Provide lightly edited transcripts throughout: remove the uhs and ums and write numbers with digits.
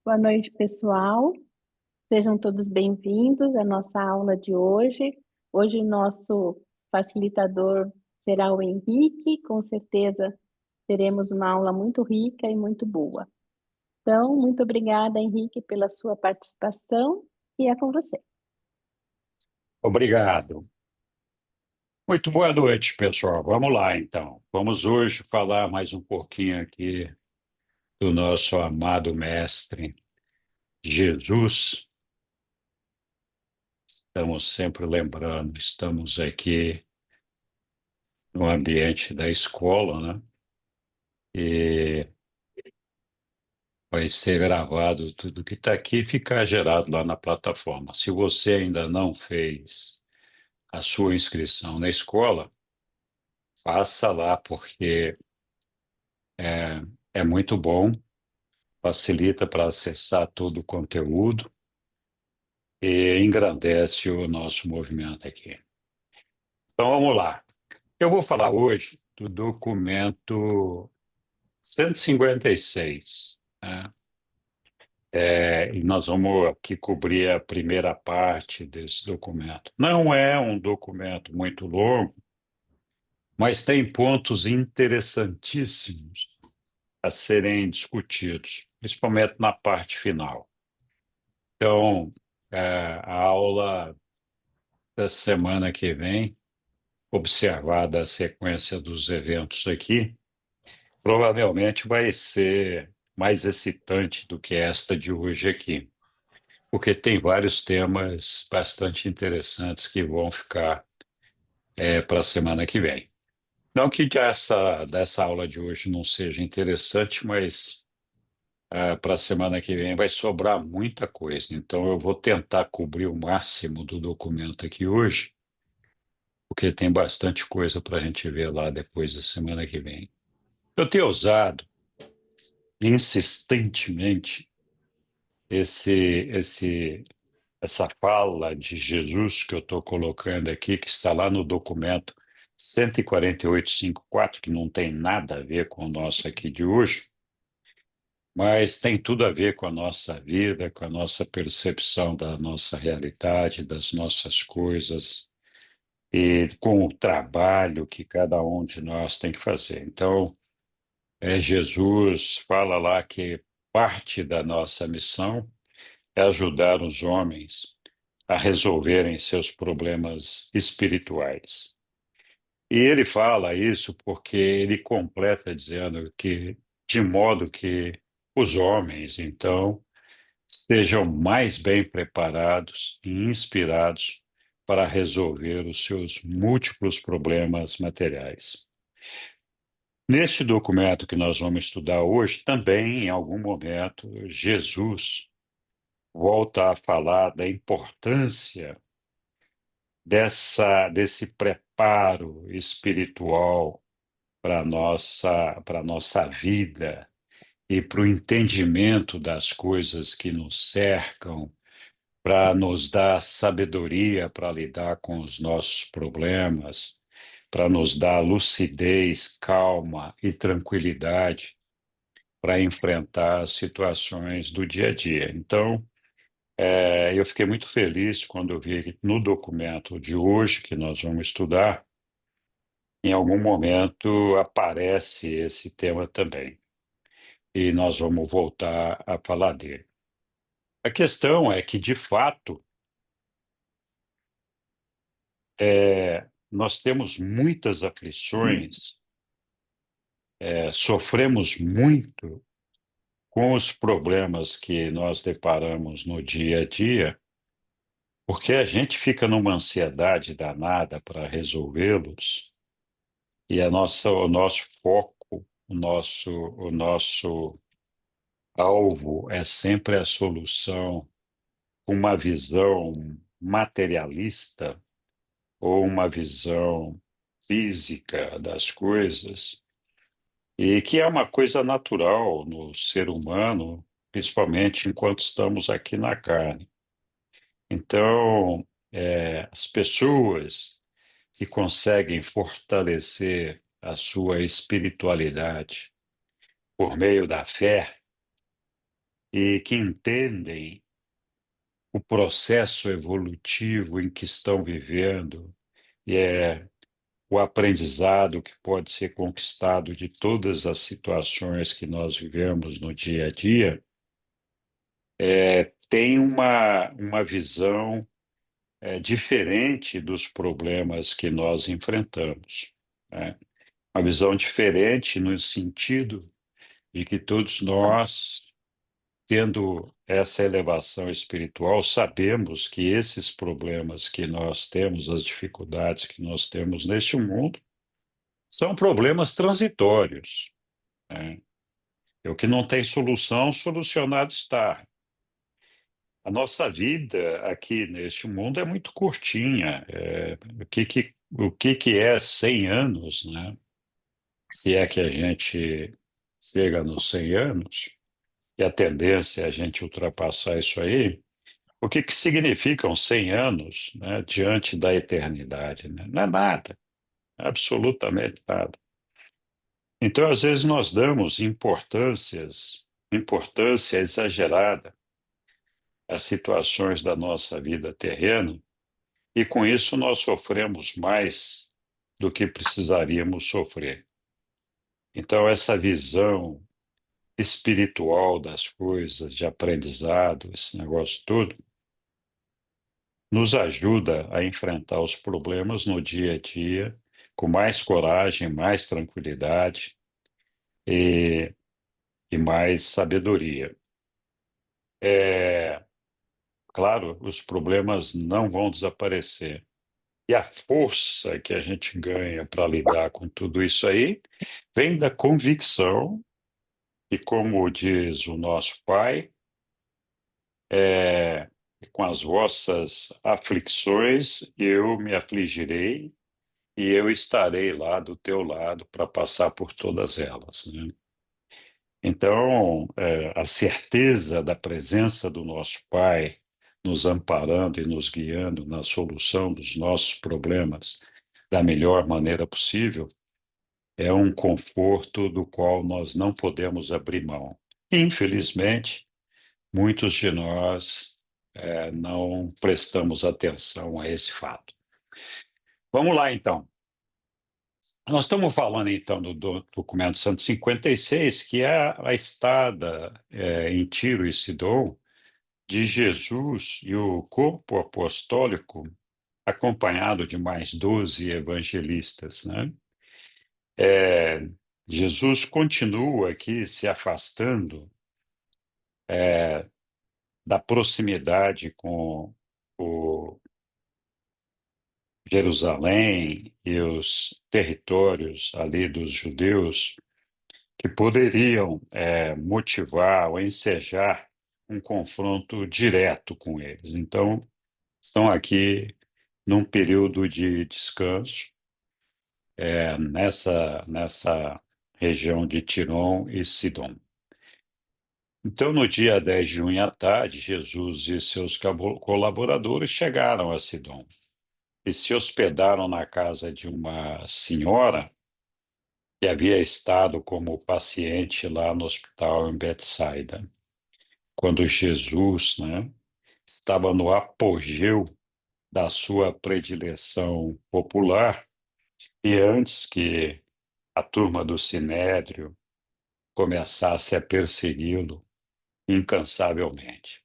Boa noite, pessoal. Sejam todos bem-vindos à nossa aula de hoje. Hoje, o nosso facilitador será o Henrique. Com certeza, teremos uma aula muito rica e muito boa. Então, muito obrigada, Henrique, pela sua participação e é com você. Obrigado. Muito boa noite, pessoal. Vamos lá, então. Vamos hoje falar mais um pouquinho aqui do nosso amado Mestre Jesus. Estamos sempre lembrando, estamos aqui no ambiente da escola, né? E vai ser gravado tudo que está aqui e ficar gerado lá na plataforma. Se você ainda não fez a sua inscrição na escola, faça lá, porque é, é muito bom, facilita para acessar todo o conteúdo e engrandece o nosso movimento aqui. Então vamos lá. Eu vou falar hoje do documento 156, né? E nós vamos aqui cobrir a primeira parte desse documento. Não é um documento muito longo, mas tem pontos interessantíssimos a serem discutidos, principalmente na parte final. Então, a aula da semana que vem, observada a sequência dos eventos aqui, provavelmente vai ser mais excitante do que esta de hoje aqui, porque tem vários temas bastante interessantes que vão ficar para a semana que vem. Não que dessa aula de hoje não seja interessante, mas para a semana que vem vai sobrar muita coisa. Então eu vou tentar cobrir o máximo do documento aqui hoje, porque tem bastante coisa para a gente ver lá depois da semana que vem. Eu tenho usado insistentemente esse, esse, essa fala de Jesus que eu estou colocando aqui, que está lá no documento 148.5.4, que não tem nada a ver com o nosso aqui de hoje, mas tem tudo a ver com a nossa vida, com a nossa percepção da nossa realidade, das nossas coisas e com o trabalho que cada um de nós tem que fazer. Então, Jesus fala lá que parte da nossa missão é ajudar os homens a resolverem seus problemas espirituais. E ele fala isso porque ele completa dizendo que, de modo que os homens, então, estejam mais bem preparados e inspirados para resolver os seus múltiplos problemas materiais. Neste documento que nós vamos estudar hoje, também, em algum momento, Jesus volta a falar da importância desse preparo espiritual para a nossa vida e para o entendimento das coisas que nos cercam, para nos dar sabedoria para lidar com os nossos problemas, para nos dar lucidez, calma e tranquilidade para enfrentar as situações do dia a dia. Então, eu fiquei muito feliz quando eu vi que no documento de hoje, que nós vamos estudar, em algum momento aparece esse tema também, e nós vamos voltar a falar dele. A questão é que, de fato, nós temos muitas aflições, sofremos muito com os problemas que nós deparamos no dia a dia, porque a gente fica numa ansiedade danada para resolvê-los, e o nosso foco, o nosso alvo é sempre a solução, uma visão materialista ou uma visão física das coisas, e que é uma coisa natural no ser humano, principalmente enquanto estamos aqui na carne. Então, as pessoas que conseguem fortalecer a sua espiritualidade por meio da fé, e que entendem o processo evolutivo em que estão vivendo e o aprendizado que pode ser conquistado de todas as situações que nós vivemos no dia a dia, tem uma visão diferente dos problemas que nós enfrentamos, né? Uma visão diferente no sentido de que todos nós, tendo essa elevação espiritual, sabemos que esses problemas que nós temos, as dificuldades que nós temos neste mundo, são problemas transitórios, né? O que não tem solução, solucionado está. A nossa vida aqui neste mundo é muito curtinha. O que é 100 anos, né? Se é que a gente chega nos 100 anos, e a tendência é a gente ultrapassar isso aí, o que significam 100 anos, né, diante da eternidade, né? Não é nada, absolutamente nada. Então, às vezes, nós damos importância exagerada às situações da nossa vida terrena, e com isso nós sofremos mais do que precisaríamos sofrer. Então, essa visão espiritual das coisas, de aprendizado, esse negócio todo, nos ajuda a enfrentar os problemas no dia a dia com mais coragem, mais tranquilidade e, e mais sabedoria. É, claro, os problemas não vão desaparecer. E a força que a gente ganha para lidar com tudo isso aí vem da convicção, e como diz o nosso Pai, é, com as vossas aflições eu me afligirei e eu estarei lá do teu lado para passar por todas elas, né? Então, a certeza da presença do nosso Pai nos amparando e nos guiando na solução dos nossos problemas da melhor maneira possível é um conforto do qual nós não podemos abrir mão. Infelizmente, muitos de nós não prestamos atenção a esse fato. Vamos lá, então. Nós estamos falando, então, do documento 156, que é a estada em Tiro e Sidom de Jesus e o corpo apostólico, acompanhado de mais 12 evangelistas, né? É, Jesus continua aqui se afastando da proximidade com o Jerusalém e os territórios ali dos judeus que poderiam motivar ou ensejar um confronto direto com eles. Então, estão aqui num período de descanso, nessa região de Tirom e Sidom. Então, no dia 10 de junho à tarde, Jesus e seus colaboradores chegaram a Sidom e se hospedaram na casa de uma senhora que havia estado como paciente lá no hospital em Betsaida, quando Jesus, né, estava no apogeu da sua predileção popular e antes que a turma do Sinédrio começasse a persegui-lo incansavelmente.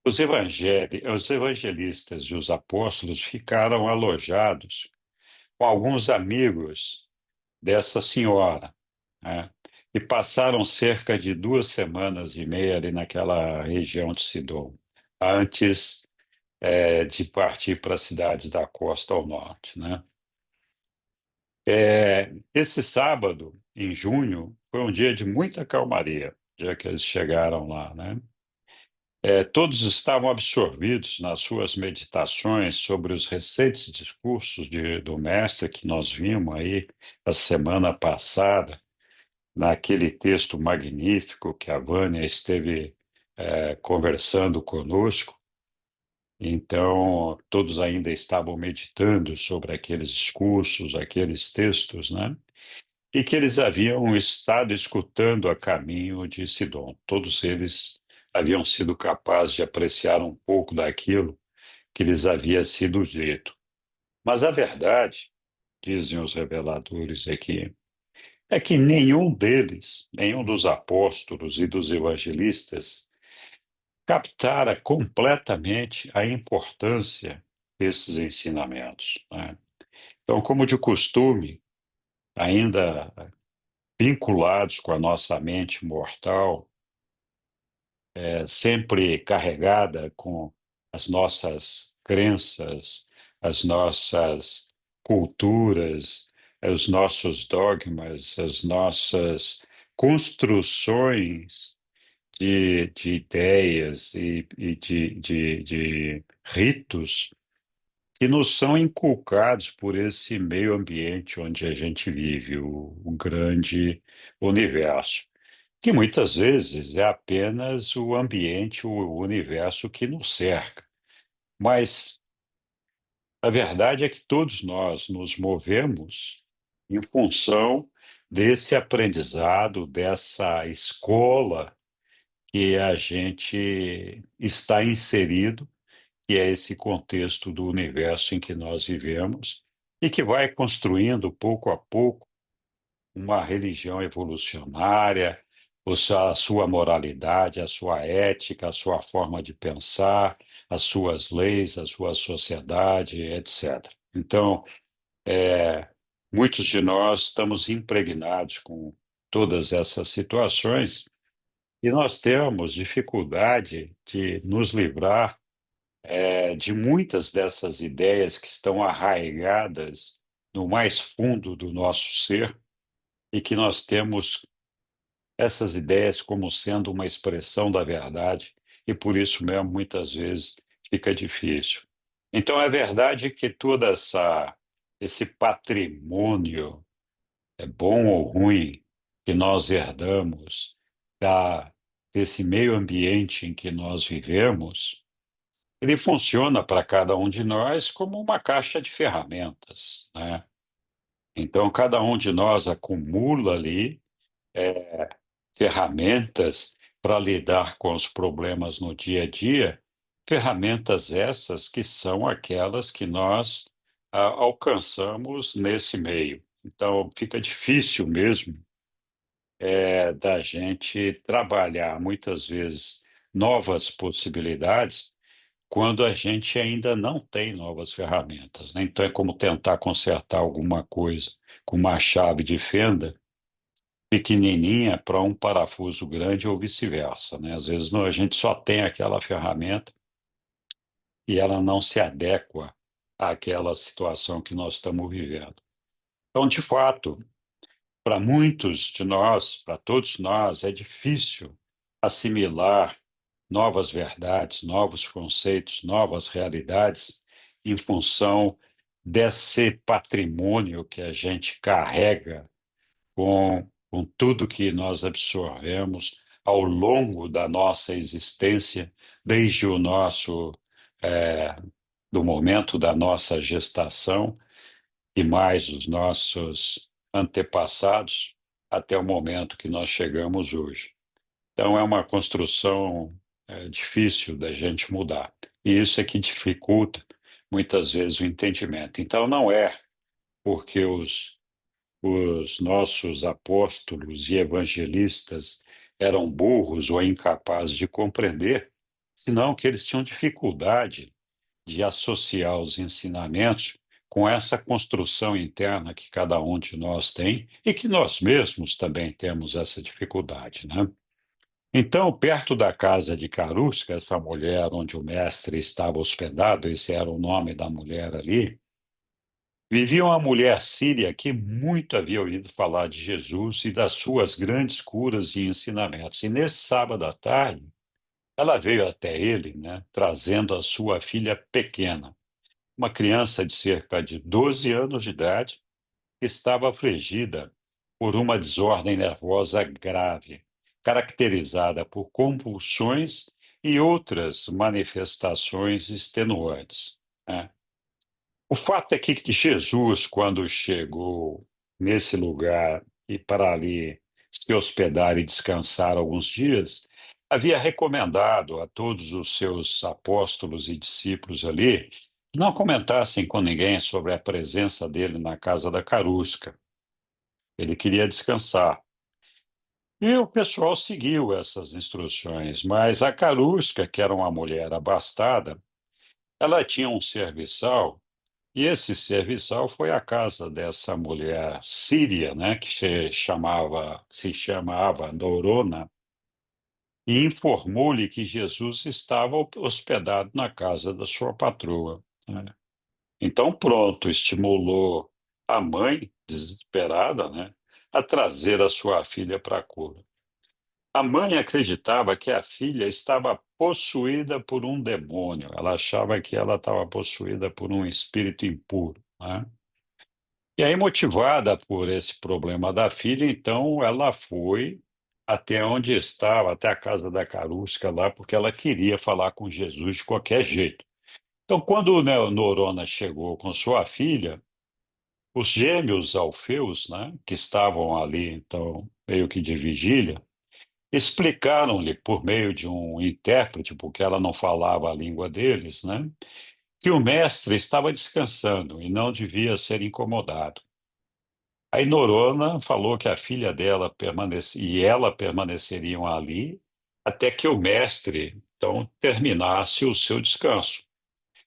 Os evangelistas e os apóstolos ficaram alojados com alguns amigos dessa senhora, né? E passaram cerca de 2 semanas e meia ali naquela região de Sidom, antes de partir para as cidades da costa ao norte, né? Esse sábado, em junho, foi um dia de muita calmaria, já que eles chegaram lá, né? Todos estavam absorvidos nas suas meditações sobre os recentes discursos do mestre que nós vimos aí a semana passada, naquele texto magnífico que a Vânia esteve conversando conosco. Então, todos ainda estavam meditando sobre aqueles discursos, aqueles textos, né? E que eles haviam estado escutando a caminho de Sidom. Todos eles haviam sido capazes de apreciar um pouco daquilo que lhes havia sido dito. Mas a verdade, dizem os reveladores aqui, é que nenhum deles, nenhum dos apóstolos e dos evangelistas, captara completamente a importância desses ensinamentos, né? Então, como de costume, ainda vinculados com a nossa mente mortal, sempre carregada com as nossas crenças, as nossas culturas, os nossos dogmas, as nossas construções de ideias e de ritos que nos são inculcados por esse meio ambiente onde a gente vive, o grande universo, que muitas vezes é apenas o ambiente, o universo que nos cerca. Mas a verdade é que todos nós nos movemos em função desse aprendizado, dessa escola que a gente está inserido, que é esse contexto do universo em que nós vivemos e que vai construindo pouco a pouco uma religião evolucionária, a sua moralidade, a sua ética, a sua forma de pensar, as suas leis, a sua sociedade, etc. Então, é, muitos de nós estamos impregnados com todas essas situações e nós temos dificuldade de nos livrar, de muitas dessas ideias que estão arraigadas no mais fundo do nosso ser e que nós temos essas ideias como sendo uma expressão da verdade, e por isso mesmo muitas vezes fica difícil. Então é verdade que toda esse patrimônio, é bom ou ruim, que nós herdamos desse meio ambiente em que nós vivemos, ele funciona para cada um de nós como uma caixa de ferramentas, né? Então cada um de nós acumula ali ferramentas para lidar com os problemas no dia a dia, ferramentas essas que são aquelas que nós alcançamos nesse meio. Então, fica difícil mesmo da gente trabalhar muitas vezes novas possibilidades quando a gente ainda não tem novas ferramentas, né? Então, é como tentar consertar alguma coisa com uma chave de fenda pequenininha para um parafuso grande ou vice-versa, né? Às vezes a gente só tem aquela ferramenta e ela não se adequa àquela situação que nós estamos vivendo. Então, de fato, para muitos de nós, para todos nós, é difícil assimilar novas verdades, novos conceitos, novas realidades em função desse patrimônio que a gente carrega com tudo que nós absorvemos ao longo da nossa existência, desde o eh, do momento da nossa gestação e mais os nossos antepassados até o momento que nós chegamos hoje. Então, é uma construção, difícil da gente mudar. E isso é que dificulta, muitas vezes, o entendimento. Então, não é porque os nossos apóstolos e evangelistas eram burros ou incapazes de compreender, senão que eles tinham dificuldade de associar os ensinamentos com essa construção interna que cada um de nós tem e que nós mesmos também temos essa dificuldade, né? Então, perto da casa de Carusca, essa mulher onde o mestre estava hospedado, esse era o nome da mulher ali, vivia uma mulher síria que muito havia ouvido falar de Jesus e das suas grandes curas e ensinamentos. E nesse sábado à tarde, ela veio até ele, né, trazendo a sua filha pequena, uma criança de cerca de 12 anos de idade, que estava afligida por uma desordem nervosa grave, caracterizada por convulsões e outras manifestações extenuantes, né? O fato é que Jesus, quando chegou nesse lugar e para ali se hospedar e descansar alguns dias, havia recomendado a todos os seus apóstolos e discípulos ali que não comentassem com ninguém sobre a presença dele na casa da Carusca. Ele queria descansar. E o pessoal seguiu essas instruções, mas a Carusca, que era uma mulher abastada, ela tinha um serviçal, e esse serviçal foi à casa dessa mulher síria, né, que se chamava Norona, e informou-lhe que Jesus estava hospedado na casa da sua patroa, né. Então, pronto, estimulou a mãe, desesperada, né, a trazer a sua filha para a cura. A mãe acreditava que a filha estava possuída por um demônio. Ela achava que ela estava possuída por um espírito impuro, né? E aí, motivada por esse problema da filha, então ela foi até onde estava, até a casa da Carusca lá, porque ela queria falar com Jesus de qualquer jeito. Então, quando o Norona chegou com sua filha, os gêmeos Alfeus, né, que estavam ali, então, meio que de vigília, explicaram-lhe, por meio de um intérprete, porque ela não falava a língua deles, né, que o mestre estava descansando e não devia ser incomodado. A Norona falou que a filha dela e ela permaneceriam ali até que o mestre, então, terminasse o seu descanso.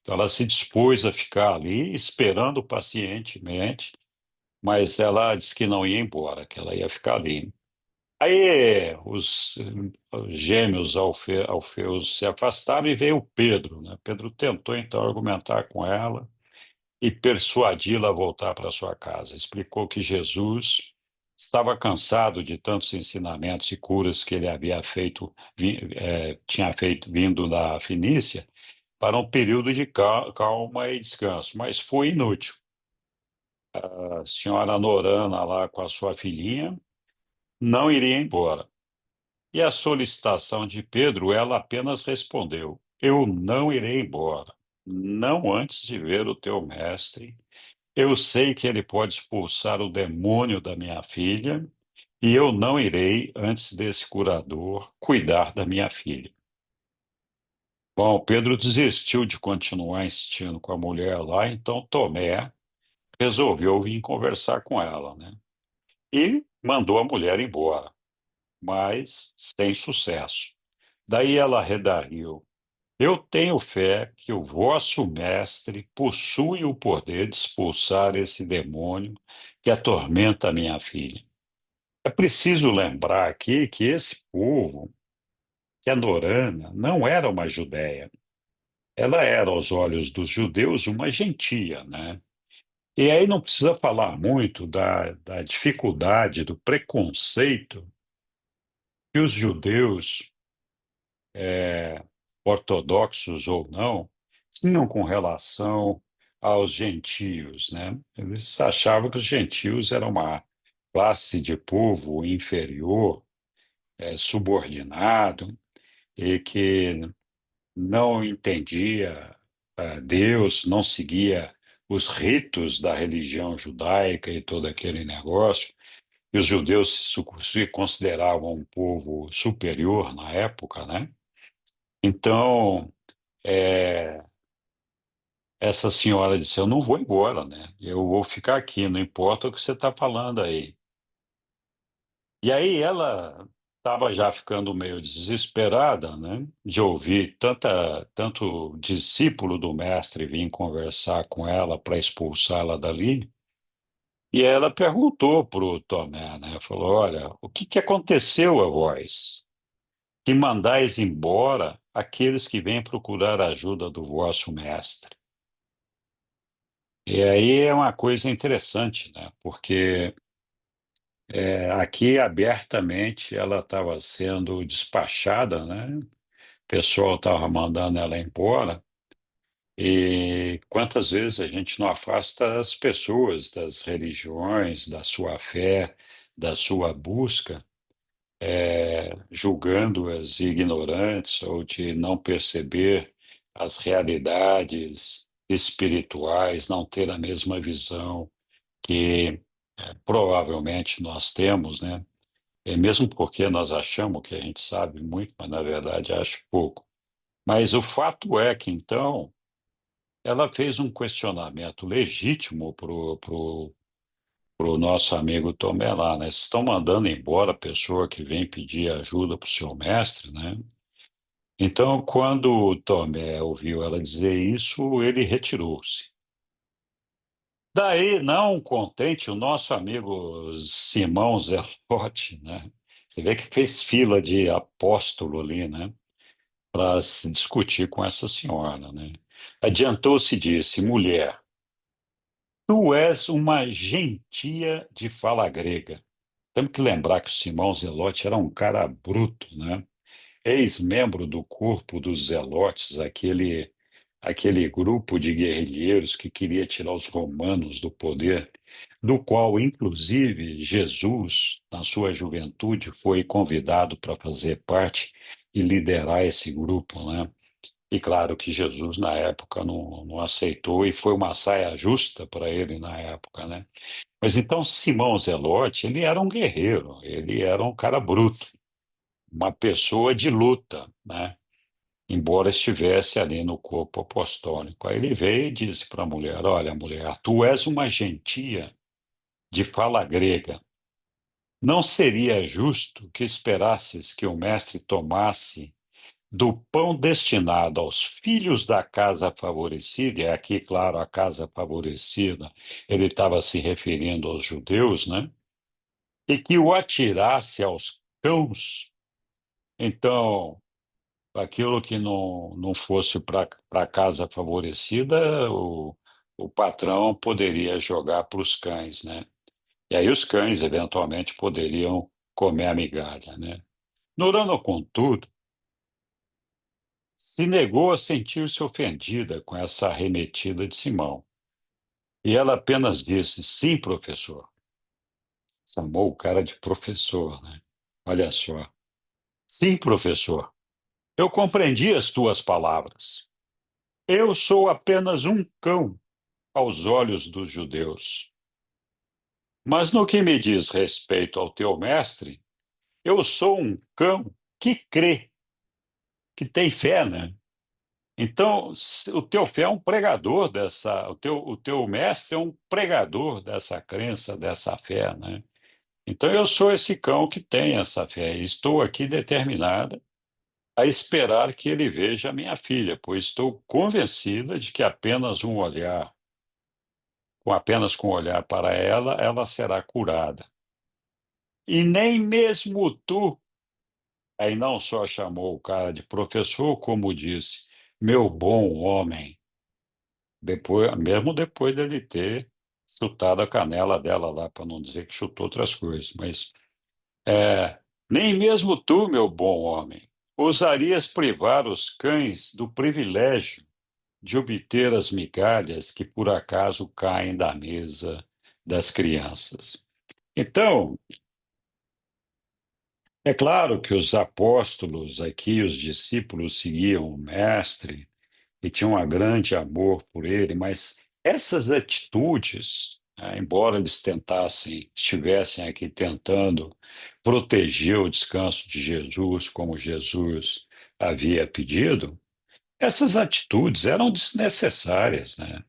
Então, ela se dispôs a ficar ali, esperando pacientemente, mas ela disse que não ia embora, que ela ia ficar ali. Aí os gêmeos Alfeus se afastaram e veio o Pedro, né? Pedro tentou então argumentar com ela e persuadi-la a voltar para sua casa. Explicou que Jesus estava cansado de tantos ensinamentos e curas que ele havia tinha feito vindo da Fenícia para um período de calma e descanso, mas foi inútil. A senhora Norana lá com a sua filhinha não iria embora. E a solicitação de Pedro, ela apenas respondeu: Eu não irei embora, não antes de ver o teu mestre. Eu sei que ele pode expulsar o demônio da minha filha, e eu não irei antes desse curador cuidar da minha filha. Bom, Pedro desistiu de continuar insistindo com a mulher lá, então Tomé resolveu vir conversar com ela, né? E mandou a mulher embora, mas sem sucesso. Daí ela redarguiu: Eu tenho fé que o vosso mestre possui o poder de expulsar esse demônio que atormenta a minha filha. É preciso lembrar aqui que esse povo, que é Norana, não era uma Judéia. Ela era, aos olhos dos judeus, uma gentia, né? E aí não precisa falar muito da dificuldade, do preconceito que os judeus ortodoxos ou não, tinham com relação aos gentios, né? Eles achavam que os gentios eram uma classe de povo inferior, subordinado, e que não entendia Deus, não seguia os ritos da religião judaica e todo aquele negócio. E os judeus se consideravam um povo superior na época, né? Então, é, essa senhora disse: Eu não vou embora, né? Eu vou ficar aqui, não importa o que você está falando aí. E aí ela estava já ficando meio desesperada, né? De ouvir tanto discípulo do mestre vir conversar com ela para expulsá-la dali. E ela perguntou para o Tomé, né? Falou: Olha, o que aconteceu a vós? Que mandais embora aqueles que vêm procurar a ajuda do vosso mestre? E aí é uma coisa interessante, né? Porque aqui abertamente ela estava sendo despachada, né? O pessoal estava mandando ela embora. E quantas vezes a gente não afasta as pessoas das religiões, da sua fé, da sua busca, julgando-as ignorantes ou de não perceber as realidades espirituais, não ter a mesma visão que provavelmente nós temos, né? É mesmo porque nós achamos que a gente sabe muito, mas na verdade acho pouco. Mas o fato é que, então, ela fez um questionamento legítimo pro nosso amigo Tomé lá, né? Vocês estão mandando embora a pessoa que vem pedir ajuda para o seu mestre, né? Então, quando o Tomé ouviu ela dizer isso, ele retirou-se. Daí, não contente, o nosso amigo Simão Zelote, né? Você vê que fez fila de apóstolo ali, né? Para se discutir com essa senhora, né? Adiantou-se e disse: mulher, tu és uma gentia de fala grega. Temos que lembrar que o Simão Zelote era um cara bruto, né? Ex-membro do corpo dos Zelotes, aquele grupo de guerrilheiros que queria tirar os romanos do poder, do qual, inclusive, Jesus, na sua juventude, foi convidado para fazer parte e liderar esse grupo, né? E claro que Jesus, na época, não aceitou e foi uma saia justa para ele na época, né? Mas então Simão Zelote, ele era um guerreiro, ele era um cara bruto, uma pessoa de luta, né? Embora estivesse ali no corpo apostólico. Aí ele veio e disse para a mulher: olha, mulher, tu és uma gentia de fala grega. Não seria justo que esperasses que o mestre tomasse do pão destinado aos filhos da casa favorecida, e aqui, claro, a casa favorecida, ele estava se referindo aos judeus, né? E que o atirasse aos cães. Então, aquilo que não fosse para a casa favorecida, o patrão poderia jogar para os cães, né? E aí os cães, eventualmente, poderiam comer a migalha, né? Nurano, contudo, se negou a sentir-se ofendida com essa arremetida de Simão. E ela apenas disse: sim, professor. Chamou o cara de professor, né? Olha só. Sim, professor. Eu compreendi as tuas palavras. Eu sou apenas um cão aos olhos dos judeus. Mas no que me diz respeito ao teu mestre, eu sou um cão que crê, que tem fé, né? Então, o teu fé é um pregador dessa, o teu mestre é um pregador dessa crença, dessa fé, né? Então, eu sou esse cão que tem essa fé. E estou aqui determinada a esperar que ele veja a minha filha, pois estou convencida de que apenas com um olhar para ela, ela será curada. E nem mesmo tu, aí não só chamou o cara de professor, como disse, meu bom homem. Depois, mesmo depois dele ter chutado a canela dela lá, para não dizer que chutou outras coisas, mas nem mesmo tu, meu bom homem, ousarias privar os cães do privilégio de obter as migalhas que por acaso caem da mesa das crianças. Então, é claro que os apóstolos aqui, os discípulos, seguiam o mestre e tinham um grande amor por ele, mas essas atitudes, né, embora eles estivessem aqui tentando proteger o descanso de Jesus, como Jesus havia pedido, essas atitudes eram desnecessárias, né?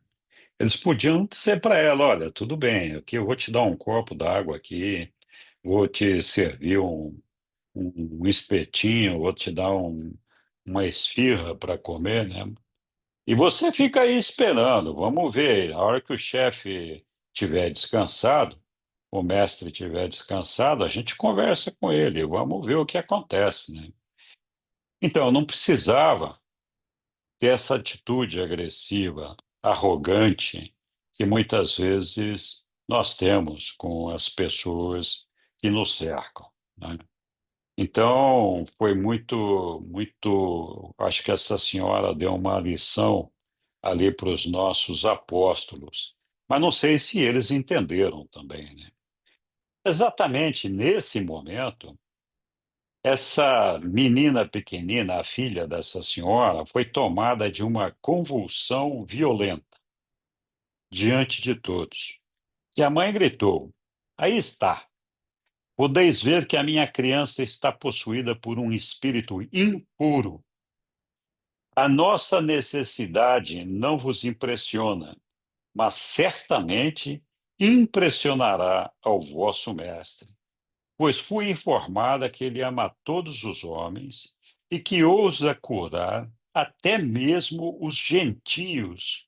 Eles podiam dizer para ela: olha, tudo bem, aqui eu vou te dar um copo d'água aqui, vou te servir um espetinho, vou te dar uma esfirra para comer, né? E você fica aí esperando, vamos ver, a hora que o chefe tiver descansado, o mestre tiver descansado, a gente conversa com ele, vamos ver o que acontece, né? Então, eu não precisava ter essa atitude agressiva, arrogante, que muitas vezes nós temos com as pessoas que nos cercam, né? Então, foi muito, muito. Acho que essa senhora deu uma lição ali para os nossos apóstolos, mas não sei se eles entenderam também, né? Exatamente nesse momento, essa menina pequenina, a filha dessa senhora, foi tomada de uma convulsão violenta diante de todos. E a mãe gritou: aí está. Podeis ver que a minha criança está possuída por um espírito impuro. A nossa necessidade não vos impressiona, mas certamente impressionará ao vosso mestre. Pois fui informada que ele ama todos os homens e que ousa curar até mesmo os gentios,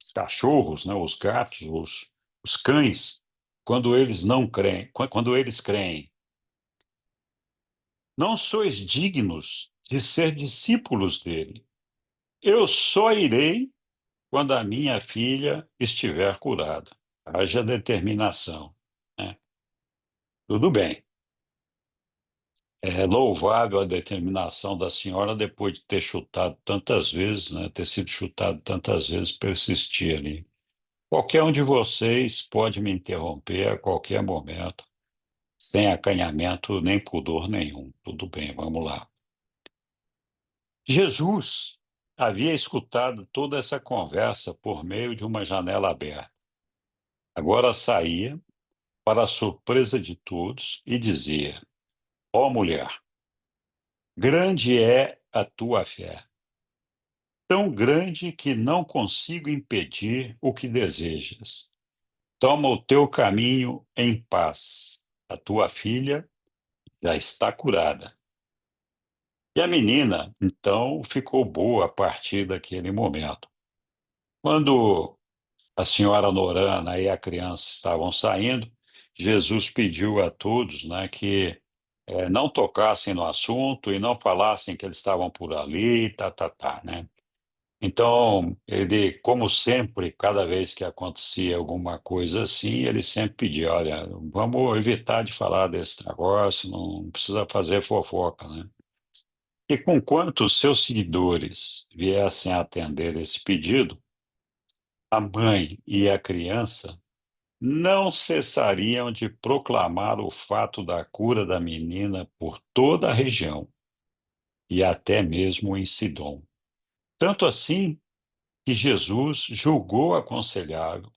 os cachorros, né, os gatos, os cães, quando eles não creem, quando eles creem. Não sois dignos de ser discípulos dele. Eu só irei quando a minha filha estiver curada. Haja determinação, né? Tudo bem. É louvável a determinação da senhora depois de ter chutado tantas vezes, né, ter sido chutado tantas vezes, persistir ali. Qualquer um de vocês pode me interromper a qualquer momento, sem acanhamento nem pudor nenhum. Tudo bem, vamos lá. Jesus havia escutado toda essa conversa por meio de uma janela aberta. Agora saía, para a surpresa de todos, e dizia: Ó mulher, grande é a tua fé, tão grande que não consigo impedir o que desejas. Toma o teu caminho em paz. A tua filha já está curada. E a menina, então, ficou boa a partir daquele momento. Quando a senhora Norana e a criança estavam saindo, Jesus pediu a todos, né, que não tocassem no assunto e não falassem que eles estavam por ali, né? Então, ele, como sempre, cada vez que acontecia alguma coisa assim, ele sempre pedia, olha, vamos evitar de falar desse negócio, não precisa fazer fofoca, né? E conquanto os seus seguidores viessem a atender esse pedido, a mãe e a criança não cessariam de proclamar o fato da cura da menina por toda a região e até mesmo em Sidom. Tanto assim que Jesus julgou aconselhável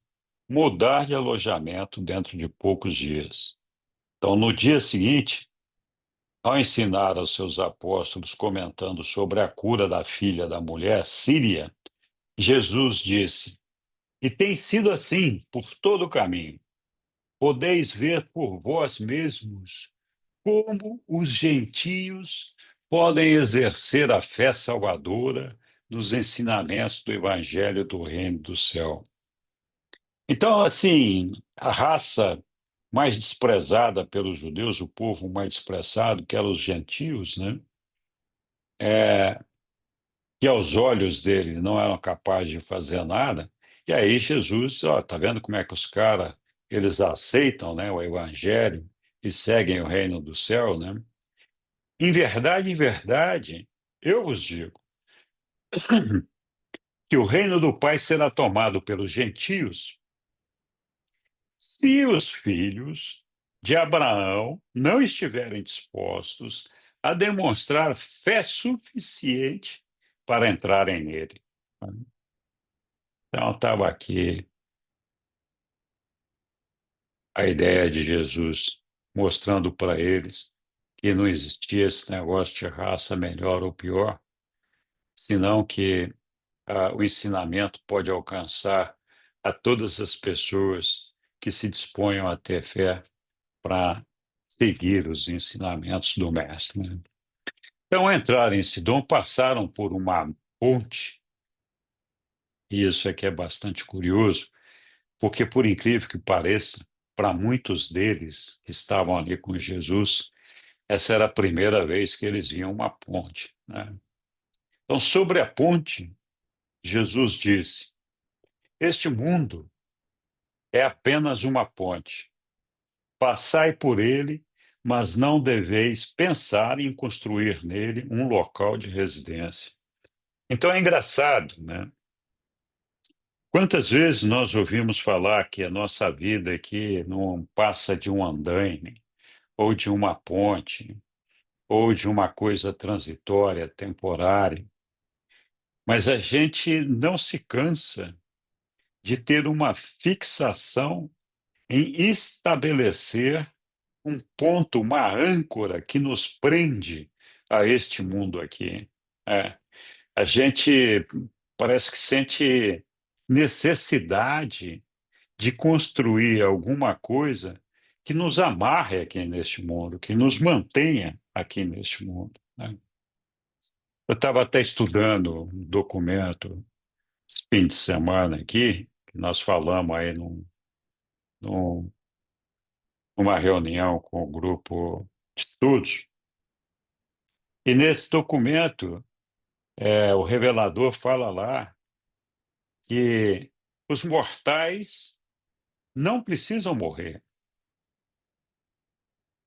mudar de alojamento dentro de poucos dias. Então, no dia seguinte, ao ensinar aos seus apóstolos comentando sobre a cura da filha da mulher síria, Jesus disse: E tem sido assim por todo o caminho. Podeis ver por vós mesmos como os gentios podem exercer a fé salvadora nos ensinamentos do Evangelho do Reino do Céu. Então, assim, a raça mais desprezada pelos judeus, o povo mais desprezado, que eram os gentios, né? É, que aos olhos deles não eram capazes de fazer nada. E aí Jesus, ó, tá vendo como é que os caras, eles aceitam, né, o evangelho e seguem o reino do céu, né? Em verdade, eu vos digo que o reino do Pai será tomado pelos gentios se os filhos de Abraão não estiverem dispostos a demonstrar fé suficiente para entrarem nele. Então, estava aqui a ideia de Jesus mostrando para eles que não existia esse negócio de raça melhor ou pior, senão que o ensinamento pode alcançar a todas as pessoas que se disponham a ter fé para seguir os ensinamentos do Mestre, né? Então, entraram em Sidom, passaram por uma ponte, e isso aqui é bastante curioso, porque, por incrível que pareça, para muitos deles que estavam ali com Jesus, essa era a primeira vez que eles viam uma ponte, né? Então, sobre a ponte, Jesus disse: Este mundo é apenas uma ponte. Passai por ele, mas não deveis pensar em construir nele um local de residência. Então é engraçado, né? Quantas vezes nós ouvimos falar que a nossa vida aqui não passa de um andaime, ou de uma ponte, ou de uma coisa transitória, temporária, mas a gente não se cansa de ter uma fixação em estabelecer um ponto, uma âncora que nos prende a este mundo aqui. É. A gente parece que sente necessidade de construir alguma coisa que nos amarre aqui neste mundo, que nos mantenha aqui neste mundo, né? Eu estava até estudando um documento esse fim de semana aqui, que nós falamos aí num- numa reunião com o grupo de estudos, e nesse documento, o revelador fala lá que os mortais não precisam morrer,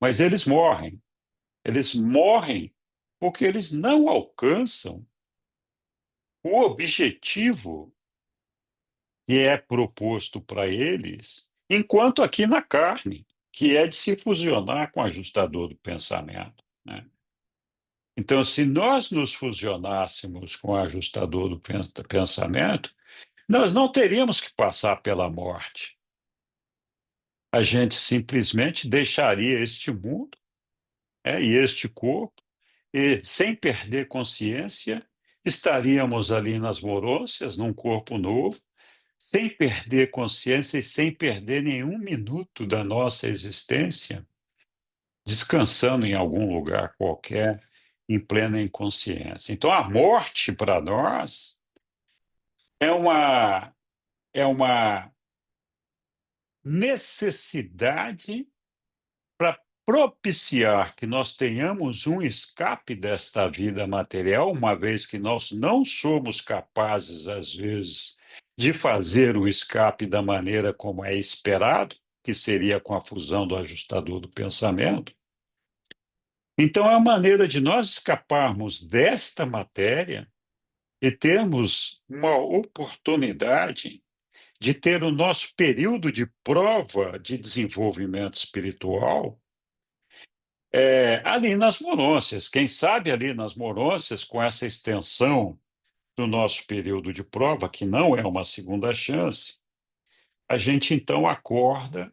mas eles morrem. Eles morrem porque eles não alcançam o objetivo que é proposto para eles, enquanto aqui na carne, que é de se fusionar com o ajustador do pensamento, né? Então, se nós nos fusionássemos com o ajustador do pensamento, nós não teríamos que passar pela morte. A gente simplesmente deixaria este mundo, e este corpo, e, sem perder consciência, estaríamos ali nas morôncias, num corpo novo, sem perder consciência e sem perder nenhum minuto da nossa existência, descansando em algum lugar qualquer, em plena inconsciência. Então, a morte para nós é uma necessidade para propiciar que nós tenhamos um escape desta vida material, uma vez que nós não somos capazes, às vezes, de fazer o escape da maneira como é esperado, que seria com a fusão do ajustador do pensamento. Então, é a maneira de nós escaparmos desta matéria e termos uma oportunidade de ter o nosso período de prova de desenvolvimento espiritual ali nas Morôncias. Quem sabe ali nas Morôncias, com essa extensão do nosso período de prova, que não é uma segunda chance, a gente então acorda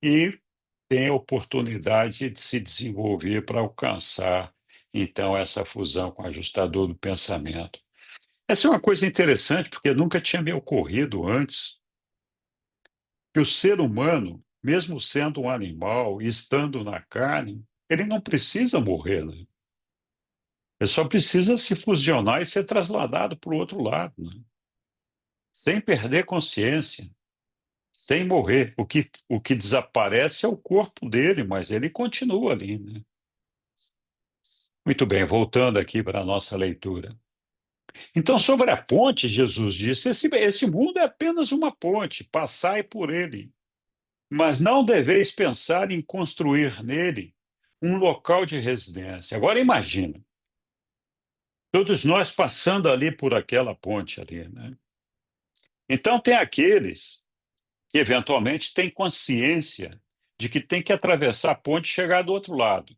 e tem a oportunidade de se desenvolver para alcançar, então, essa fusão com o ajustador do pensamento. Essa é uma coisa interessante, porque nunca tinha me ocorrido antes que o ser humano, mesmo sendo um animal e estando na carne, ele não precisa morrer, né? Ele só precisa se fusionar e ser trasladado para o outro lado, né? Sem perder consciência, sem morrer. O que desaparece é o corpo dele, mas ele continua ali, né? Muito bem, voltando aqui para a nossa leitura. Então, sobre a ponte, Jesus disse: esse mundo é apenas uma ponte, passai por ele, mas não deveis pensar em construir nele um local de residência. Agora imagina, todos nós passando ali por aquela ponte ali, né? Então tem aqueles que eventualmente têm consciência de que tem que atravessar a ponte e chegar do outro lado.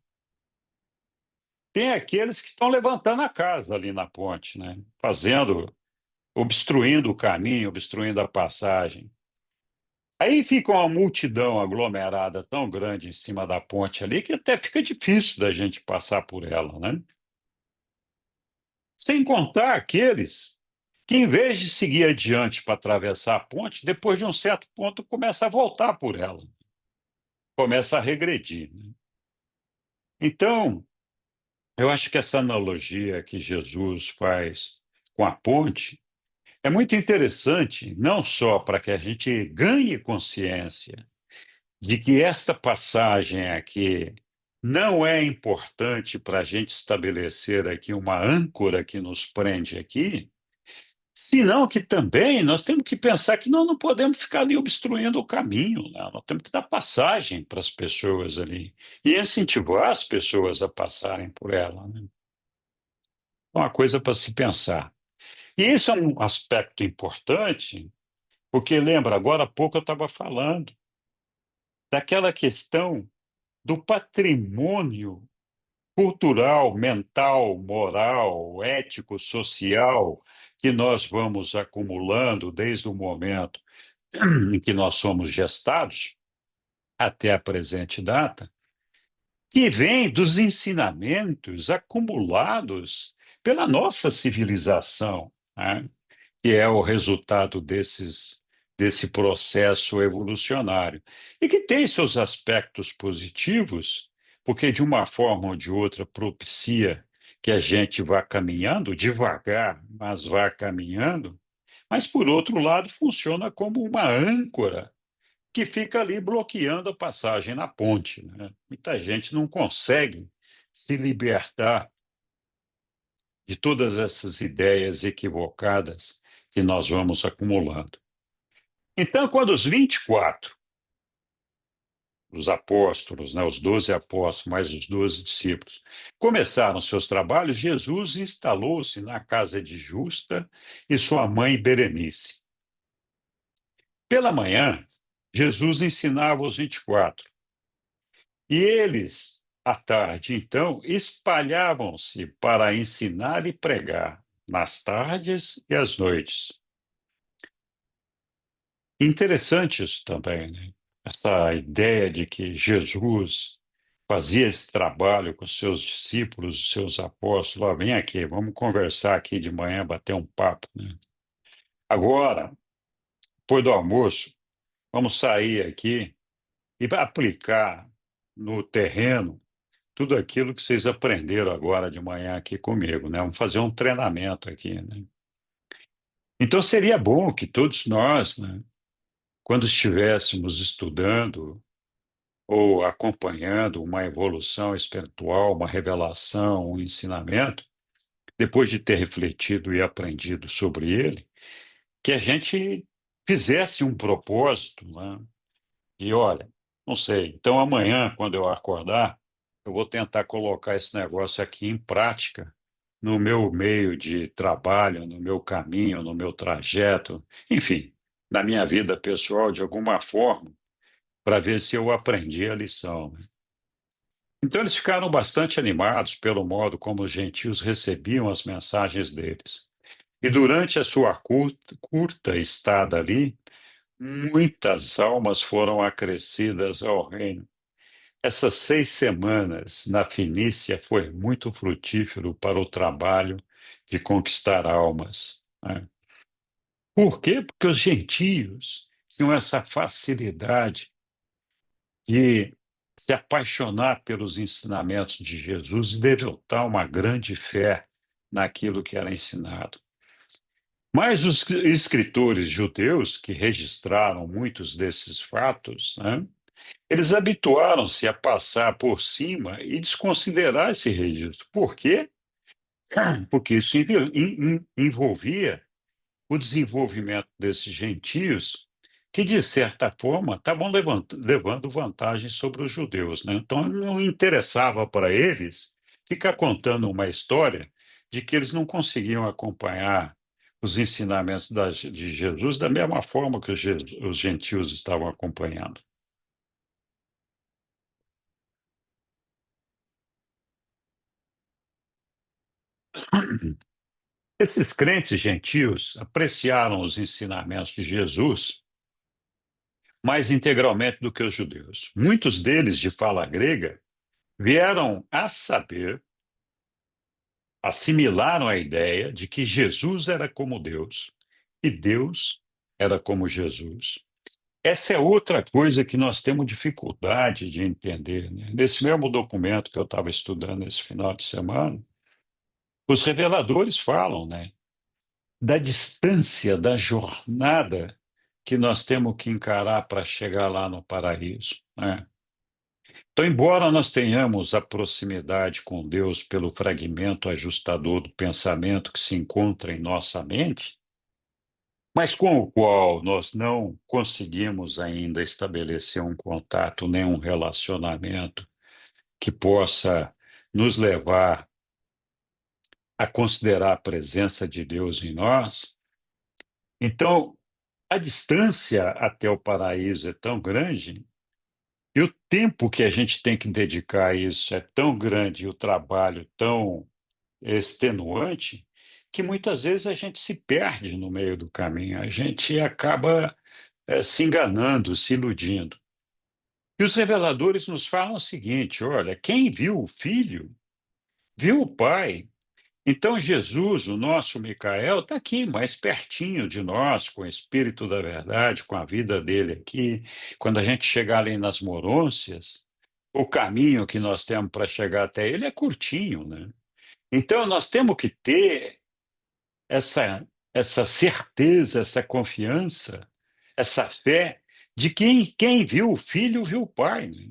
Tem aqueles que estão levantando a casa ali na ponte, né? Obstruindo o caminho, obstruindo a passagem. Aí fica uma multidão aglomerada tão grande em cima da ponte ali que até fica difícil da gente passar por ela, né? Sem contar aqueles que, em vez de seguir adiante para atravessar a ponte, depois de um certo ponto começa a voltar por ela, começa a regredir, né? Então, eu acho que essa analogia que Jesus faz com a ponte é muito interessante, não só para que a gente ganhe consciência de que essa passagem aqui não é importante para a gente estabelecer aqui uma âncora que nos prende aqui, senão que também nós temos que pensar que nós não podemos ficar ali obstruindo o caminho, né? Nós temos que dar passagem para as pessoas ali e incentivar as pessoas a passarem por ela, né? Uma coisa para se pensar. E isso é um aspecto importante, porque lembra, agora há pouco eu estava falando daquela questão do patrimônio cultural, mental, moral, ético, social que nós vamos acumulando desde o momento em que nós somos gestados até a presente data. que vem dos ensinamentos acumulados pela nossa civilização, né? Que é o resultado desse processo evolucionário. E que tem seus aspectos positivos, porque de uma forma ou de outra propicia que a gente vá caminhando, devagar, mas vá caminhando, mas por outro lado funciona como uma âncora que fica ali bloqueando a passagem na ponte, né? Muita gente não consegue se libertar de todas essas ideias equivocadas que nós vamos acumulando. Então, quando os 24, os apóstolos, né, os 12 apóstolos, mais os 12 discípulos, começaram seus trabalhos, Jesus instalou-se na casa de Justa e sua mãe Berenice. Pela manhã, Jesus ensinava os 24, e eles, à tarde, então, espalhavam-se para ensinar e pregar, nas tardes e às noites. Interessante isso também, né? Essa ideia de que Jesus fazia esse trabalho com os seus discípulos, os seus apóstolos. Ó, vem aqui, vamos conversar aqui de manhã, bater um papo, né? Agora, depois do almoço, vamos sair aqui e aplicar no terreno tudo aquilo que vocês aprenderam agora de manhã aqui comigo, né? Vamos fazer um treinamento aqui, né? Então seria bom que todos nós, né, quando estivéssemos estudando ou acompanhando uma evolução espiritual, uma revelação, um ensinamento, depois de ter refletido e aprendido sobre ele, que a gente fizesse um propósito, né? E olha, não sei, então amanhã, quando eu acordar, eu vou tentar colocar esse negócio aqui em prática no meu meio de trabalho, no meu caminho, no meu trajeto, enfim, na minha vida pessoal, de alguma forma, para ver se eu aprendi a lição, né? Então, eles ficaram bastante animados pelo modo como os gentios recebiam as mensagens deles. E durante a sua curta estada ali, muitas almas foram acrescidas ao reino. Essas 6 semanas na Fenícia foi muito frutífero para o trabalho de conquistar almas, né? Por quê? Porque os gentios tinham essa facilidade de se apaixonar pelos ensinamentos de Jesus e devotar uma grande fé naquilo que era ensinado. Mas os escritores judeus, que registraram muitos desses fatos, né, eles habituaram-se a passar por cima e desconsiderar esse registro. Por quê? Porque isso envolvia o desenvolvimento desses gentios que, de certa forma, estavam levando vantagem sobre os judeus, né? Então, não interessava para eles ficar contando uma história de que eles não conseguiam acompanhar os ensinamentos de Jesus da mesma forma que os gentios estavam acompanhando. Esses crentes gentios apreciaram os ensinamentos de Jesus mais integralmente do que os judeus. Muitos deles, de fala grega, vieram a saber, assimilaram a ideia de que Jesus era como Deus e Deus era como Jesus. Essa é outra coisa que nós temos dificuldade de entender, né? Nesse mesmo documento que eu estava estudando esse final de semana, os reveladores falam, né, da distância, da jornada que nós temos que encarar para chegar lá no paraíso, né? Então, embora nós tenhamos a proximidade com Deus pelo fragmento ajustador do pensamento que se encontra em nossa mente, mas com o qual nós não conseguimos ainda estabelecer um contato, nem um relacionamento que possa nos levar a considerar a presença de Deus em nós, então a distância até o paraíso é tão grande e o tempo que a gente tem que dedicar a isso é tão grande, e o trabalho tão extenuante, que muitas vezes a gente se perde no meio do caminho, a gente acaba se enganando, se iludindo. E os reveladores nos falam o seguinte: olha, quem viu o Filho, viu o Pai. Então, Jesus, o nosso Micael, está aqui, mais pertinho de nós, com o Espírito da Verdade, com a vida dele aqui. Quando a gente chegar ali nas Morôncias, o caminho que nós temos para chegar até ele é curtinho, né? Então, nós temos que ter essa certeza, essa confiança, essa fé de que quem viu o Filho viu o Pai, né?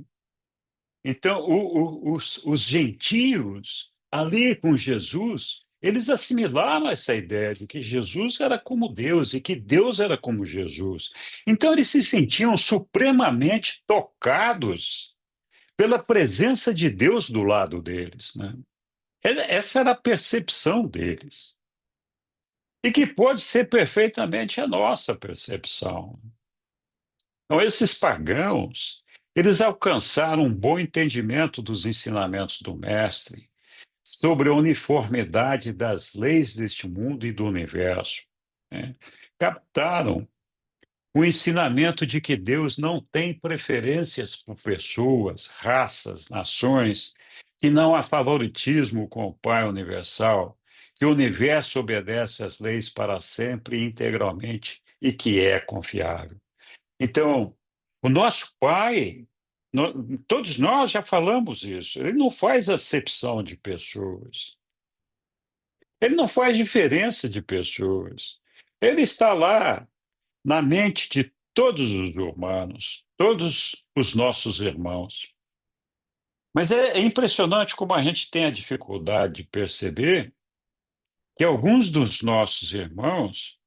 Então, os gentios, ali com Jesus, eles assimilaram essa ideia de que Jesus era como Deus e que Deus era como Jesus. Então, eles se sentiam supremamente tocados pela presença de Deus do lado deles, né? Essa era a percepção deles. E que pode ser perfeitamente a nossa percepção. Então, esses pagãos, eles alcançaram um bom entendimento dos ensinamentos do Mestre sobre a uniformidade das leis deste mundo e do universo, né? Captaram o ensinamento de que Deus não tem preferências por pessoas, raças, nações, que não há favoritismo com o Pai Universal, que o universo obedece às leis para sempre e integralmente e que é confiável. Então, o nosso Pai, todos nós já falamos isso, ele não faz acepção de pessoas, ele não faz diferença de pessoas. Ele está lá na mente de todos os humanos, todos os nossos irmãos. Mas é impressionante como a gente tem a dificuldade de perceber que alguns dos nossos irmãos,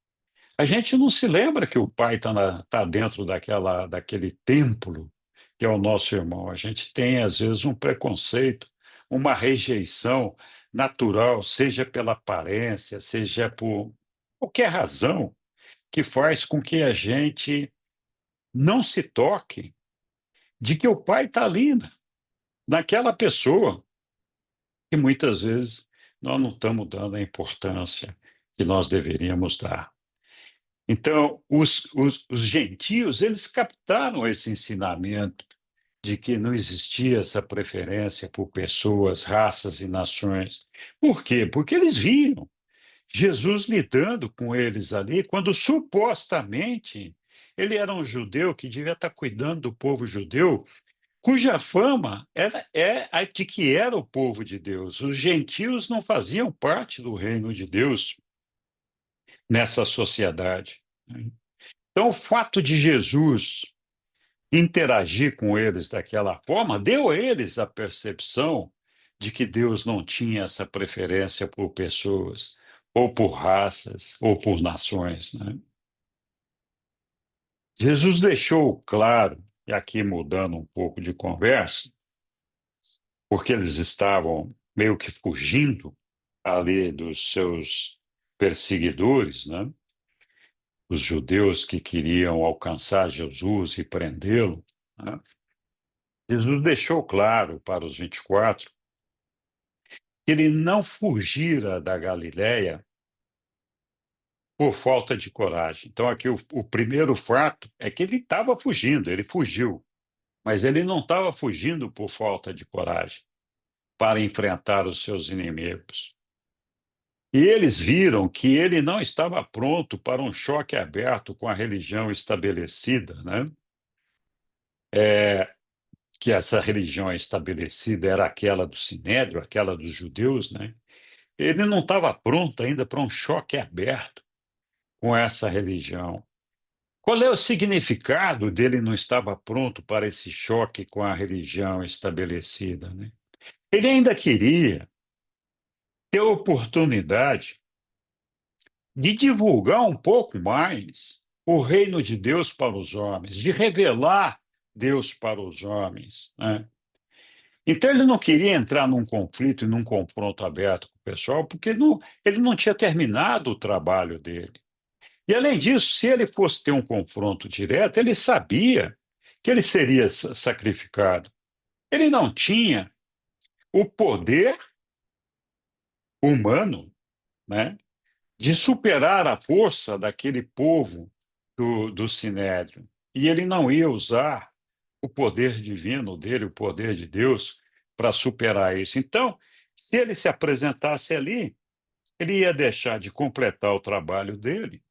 a gente não se lembra que o pai está dentro daquele templo que é o nosso irmão. A gente tem, às vezes, um preconceito, uma rejeição natural, seja pela aparência, seja por qualquer razão, que faz com que a gente não se toque de que o pai está ali, naquela pessoa, que muitas vezes nós não estamos dando a importância que nós deveríamos dar. Então, os gentios, eles captaram esse ensinamento de que não existia essa preferência por pessoas, raças e nações. Por quê? Porque eles viram Jesus lidando com eles ali, quando supostamente ele era um judeu que devia estar cuidando do povo judeu, cuja fama é a de que era o povo de Deus. Os gentios não faziam parte do reino de Deus nessa sociedade, né? Então, o fato de Jesus interagir com eles daquela forma deu a eles a percepção de que Deus não tinha essa preferência por pessoas, ou por raças, ou por nações, né? Jesus deixou claro, e aqui mudando um pouco de conversa, porque eles estavam meio que fugindo ali dos seus perseguidores, né? Os judeus que queriam alcançar Jesus e prendê-lo, né? Jesus deixou claro para os 24 que ele não fugira da Galiléia por falta de coragem. Então, aqui o primeiro fato é que ele estava fugindo, ele fugiu, mas ele não estava fugindo por falta de coragem para enfrentar os seus inimigos. E eles viram que ele não estava pronto para um choque aberto com a religião estabelecida, né? Que essa religião estabelecida era aquela do Sinédrio, aquela dos judeus, né? Ele não estava pronto ainda para um choque aberto com essa religião. Qual é o significado dele não estava pronto para esse choque com a religião estabelecida, né? Ele ainda queria ter a oportunidade de divulgar um pouco mais o reino de Deus para os homens, de revelar Deus para os homens, né? Então ele não queria entrar num conflito e num confronto aberto com o pessoal, porque ele não tinha terminado o trabalho dele. E além disso, se ele fosse ter um confronto direto, ele sabia que ele seria sacrificado. Ele não tinha o poder humano, né, de superar a força daquele povo do Sinédrio. E ele não ia usar o poder divino dele, o poder de Deus, para superar isso. Então, se ele se apresentasse ali, ele ia deixar de completar o trabalho dele,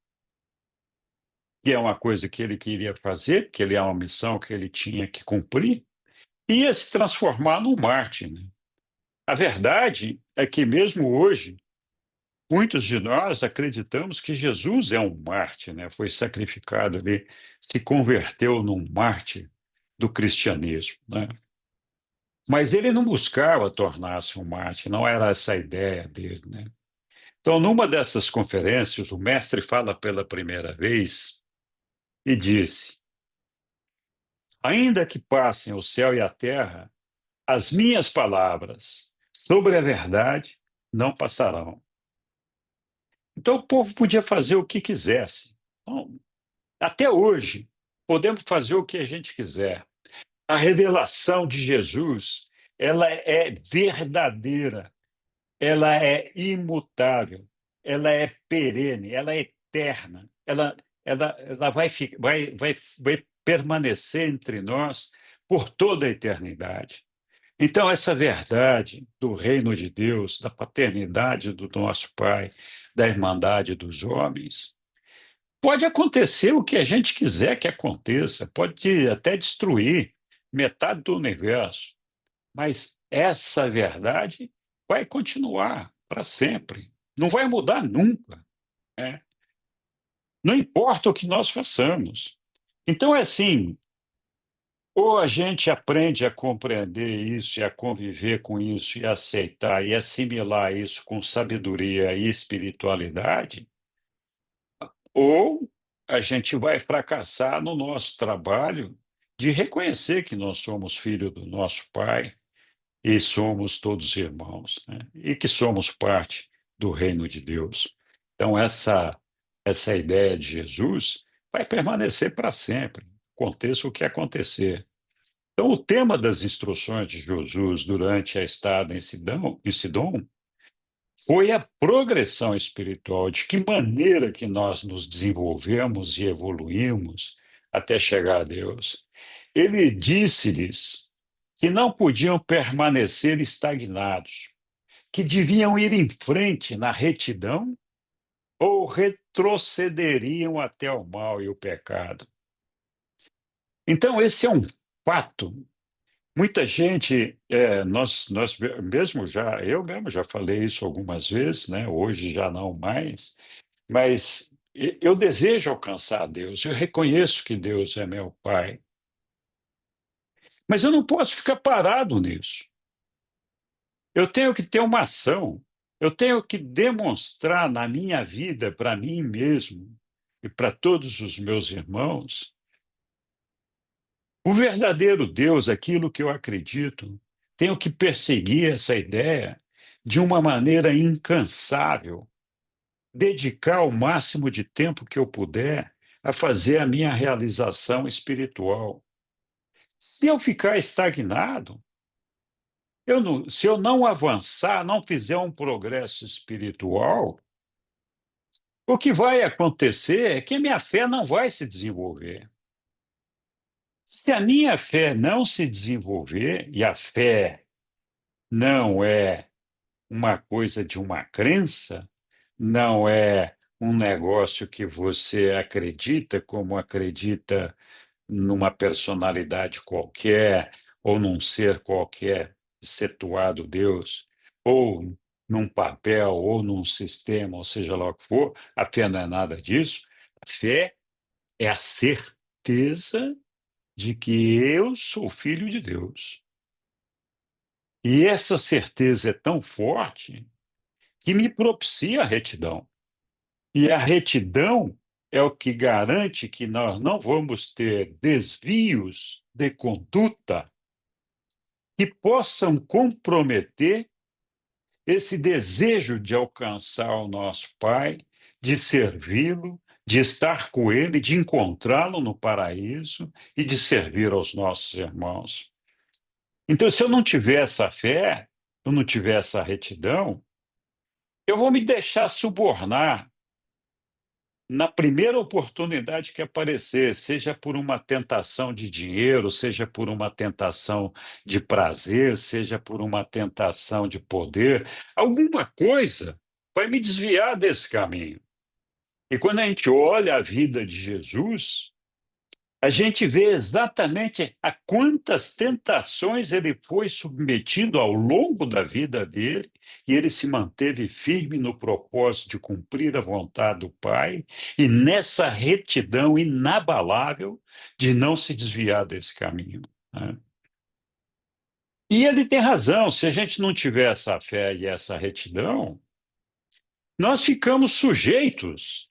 que é uma coisa que ele queria fazer, que ele é uma missão que ele tinha que cumprir, e ia se transformar num Marte, né? A verdade é que, mesmo hoje, muitos de nós acreditamos que Jesus é um Marte, né? Foi sacrificado ali, se converteu num Marte do cristianismo, né? Mas ele não buscava tornar-se um Marte, não era essa a ideia dele, né? Então, numa dessas conferências, o mestre fala pela primeira vez e disse: Ainda que passem o céu e a terra, as minhas palavras sobre a verdade não passarão. Então, o povo podia fazer o que quisesse. Então, até hoje, podemos fazer o que a gente quiser. A revelação de Jesus, ela é verdadeira, ela é imutável, ela é perene, ela é eterna, ela vai permanecer entre nós por toda a eternidade. Então, essa verdade do reino de Deus, da paternidade do nosso Pai, da irmandade dos homens, pode acontecer o que a gente quiser que aconteça, pode até destruir metade do universo, mas essa verdade vai continuar para sempre, não vai mudar nunca, né? Não importa o que nós façamos. Então, é assim, ou a gente aprende a compreender isso e a conviver com isso e aceitar e assimilar isso com sabedoria e espiritualidade, ou a gente vai fracassar no nosso trabalho de reconhecer que nós somos filhos do nosso Pai e somos todos irmãos, né? E que somos parte do reino de Deus. Então, essa ideia de Jesus vai permanecer para sempre, aconteça o que acontecer. Então, o tema das instruções de Jesus durante a estada em Sidom foi a progressão espiritual, de que maneira que nós nos desenvolvemos e evoluímos até chegar a Deus. Ele disse-lhes que não podiam permanecer estagnados, que deviam ir em frente na retidão ou retrocederiam até o mal e o pecado. Então, esse é um fato. Muita gente, nós mesmo já, eu mesmo já falei isso algumas vezes, né? Hoje já não mais, mas eu desejo alcançar a Deus, eu reconheço que Deus é meu Pai, mas eu não posso ficar parado nisso. Eu tenho que ter uma ação, eu tenho que demonstrar na minha vida, para mim mesmo e para todos os meus irmãos, o verdadeiro Deus, aquilo que eu acredito, tenho que perseguir essa ideia de uma maneira incansável, dedicar o máximo de tempo que eu puder a fazer a minha realização espiritual. Se eu ficar estagnado, se eu não avançar, não fizer um progresso espiritual, o que vai acontecer é que minha fé não vai se desenvolver. Se a minha fé não se desenvolver, e a fé não é uma coisa de uma crença, não é um negócio que você acredita, como acredita numa personalidade qualquer, ou num ser qualquer, excetuado Deus, ou num papel, ou num sistema, ou seja lá o que for, a fé não é nada disso. A fé é a certeza de que eu sou filho de Deus. E essa certeza é tão forte que me propicia a retidão. E a retidão é o que garante que nós não vamos ter desvios de conduta que possam comprometer esse desejo de alcançar o nosso Pai, de servi-lo, de estar com Ele, de encontrá-lo no paraíso e de servir aos nossos irmãos. Então, se eu não tiver essa fé, eu não tiver essa retidão, eu vou me deixar subornar na primeira oportunidade que aparecer, seja por uma tentação de dinheiro, seja por uma tentação de prazer, seja por uma tentação de poder, alguma coisa vai me desviar desse caminho. E quando a gente olha a vida de Jesus, a gente vê exatamente a quantas tentações ele foi submetido ao longo da vida dele, e ele se manteve firme no propósito de cumprir a vontade do Pai, e nessa retidão inabalável de não se desviar desse caminho, né? E ele tem razão, se a gente não tiver essa fé e essa retidão, nós ficamos sujeitos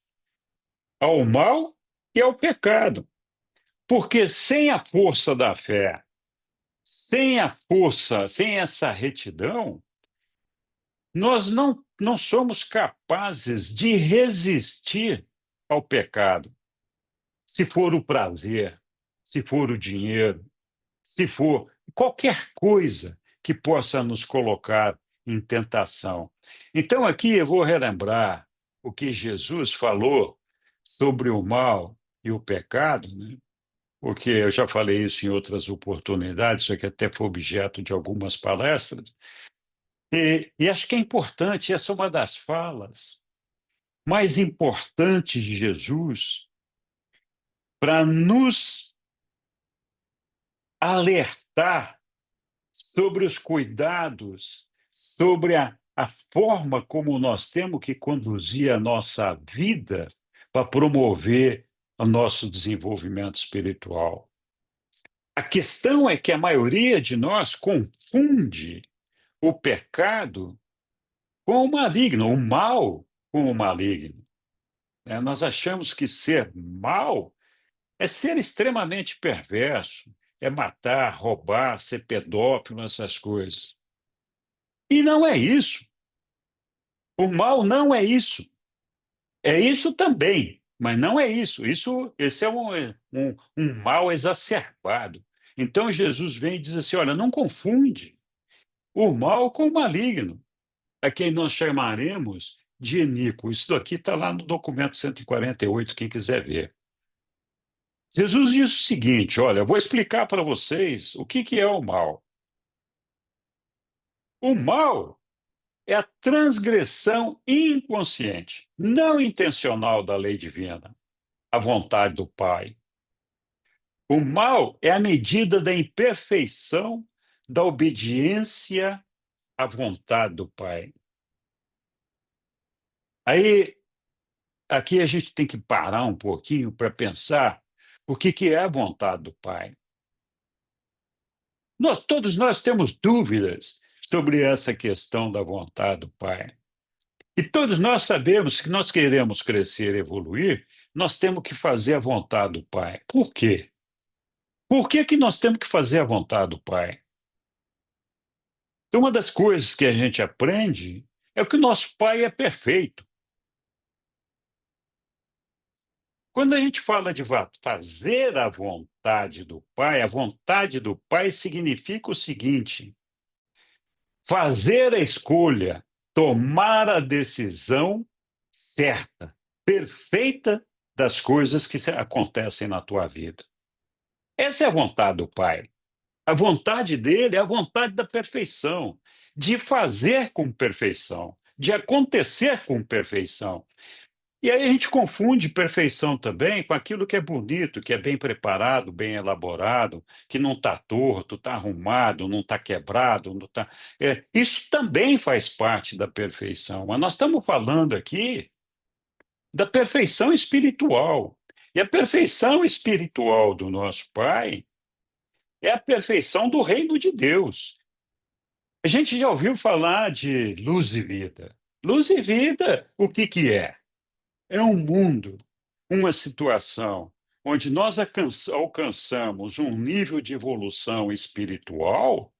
ao mal e ao pecado, porque sem a força da fé, sem a força, sem essa retidão, nós não somos capazes de resistir ao pecado. Se for o prazer, se for o dinheiro, se for qualquer coisa que possa nos colocar em tentação. Então, aqui eu vou relembrar o que Jesus falou sobre o mal e o pecado, né? Porque eu já falei isso em outras oportunidades, isso aqui até foi objeto de algumas palestras, e acho que é importante, essa é uma das falas mais importantes de Jesus para nos alertar sobre os cuidados, sobre a forma como nós temos que conduzir a nossa vida para promover o nosso desenvolvimento espiritual. A questão é que a maioria de nós confunde o pecado com o maligno, o mal com o maligno, né? Nós achamos que ser mal é ser extremamente perverso, é matar, roubar, ser pedófilo, essas coisas. E não é isso. O mal não é isso. É isso também, mas não é isso. Esse é um mal exacerbado. Então Jesus vem e diz assim: olha, não confunde o mal com o maligno, a quem nós chamaremos de iníquo. Isso aqui está lá no documento 148, quem quiser ver. Jesus diz o seguinte: olha, eu vou explicar para vocês o que é o mal. O mal é a transgressão inconsciente, não intencional da lei divina, a vontade do Pai. O mal é a medida da imperfeição da obediência à vontade do Pai. Aí, aqui a gente tem que parar um pouquinho para pensar o que é a vontade do Pai. Todos nós temos dúvidas sobre essa questão da vontade do Pai. E todos nós sabemos que nós queremos crescer, evoluir, nós temos que fazer a vontade do Pai. Por quê? Por que que nós temos que fazer a vontade do Pai? Então, uma das coisas que a gente aprende é que o nosso Pai é perfeito. Quando a gente fala de fazer a vontade do Pai significa o seguinte: fazer a escolha, tomar a decisão certa, perfeita das coisas que acontecem na tua vida. Essa é a vontade do Pai. A vontade dele é a vontade da perfeição, de fazer com perfeição, de acontecer com perfeição. E aí a gente confunde perfeição também com aquilo que é bonito, que é bem preparado, bem elaborado, que não está torto, está arrumado, não está quebrado, não tá... isso também faz parte da perfeição. Mas nós estamos falando aqui da perfeição espiritual. E a perfeição espiritual do nosso Pai é a perfeição do reino de Deus. A gente já ouviu falar de luz e vida. Luz e vida, o que que é? É um mundo, uma situação onde nós alcançamos um nível de evolução espiritual,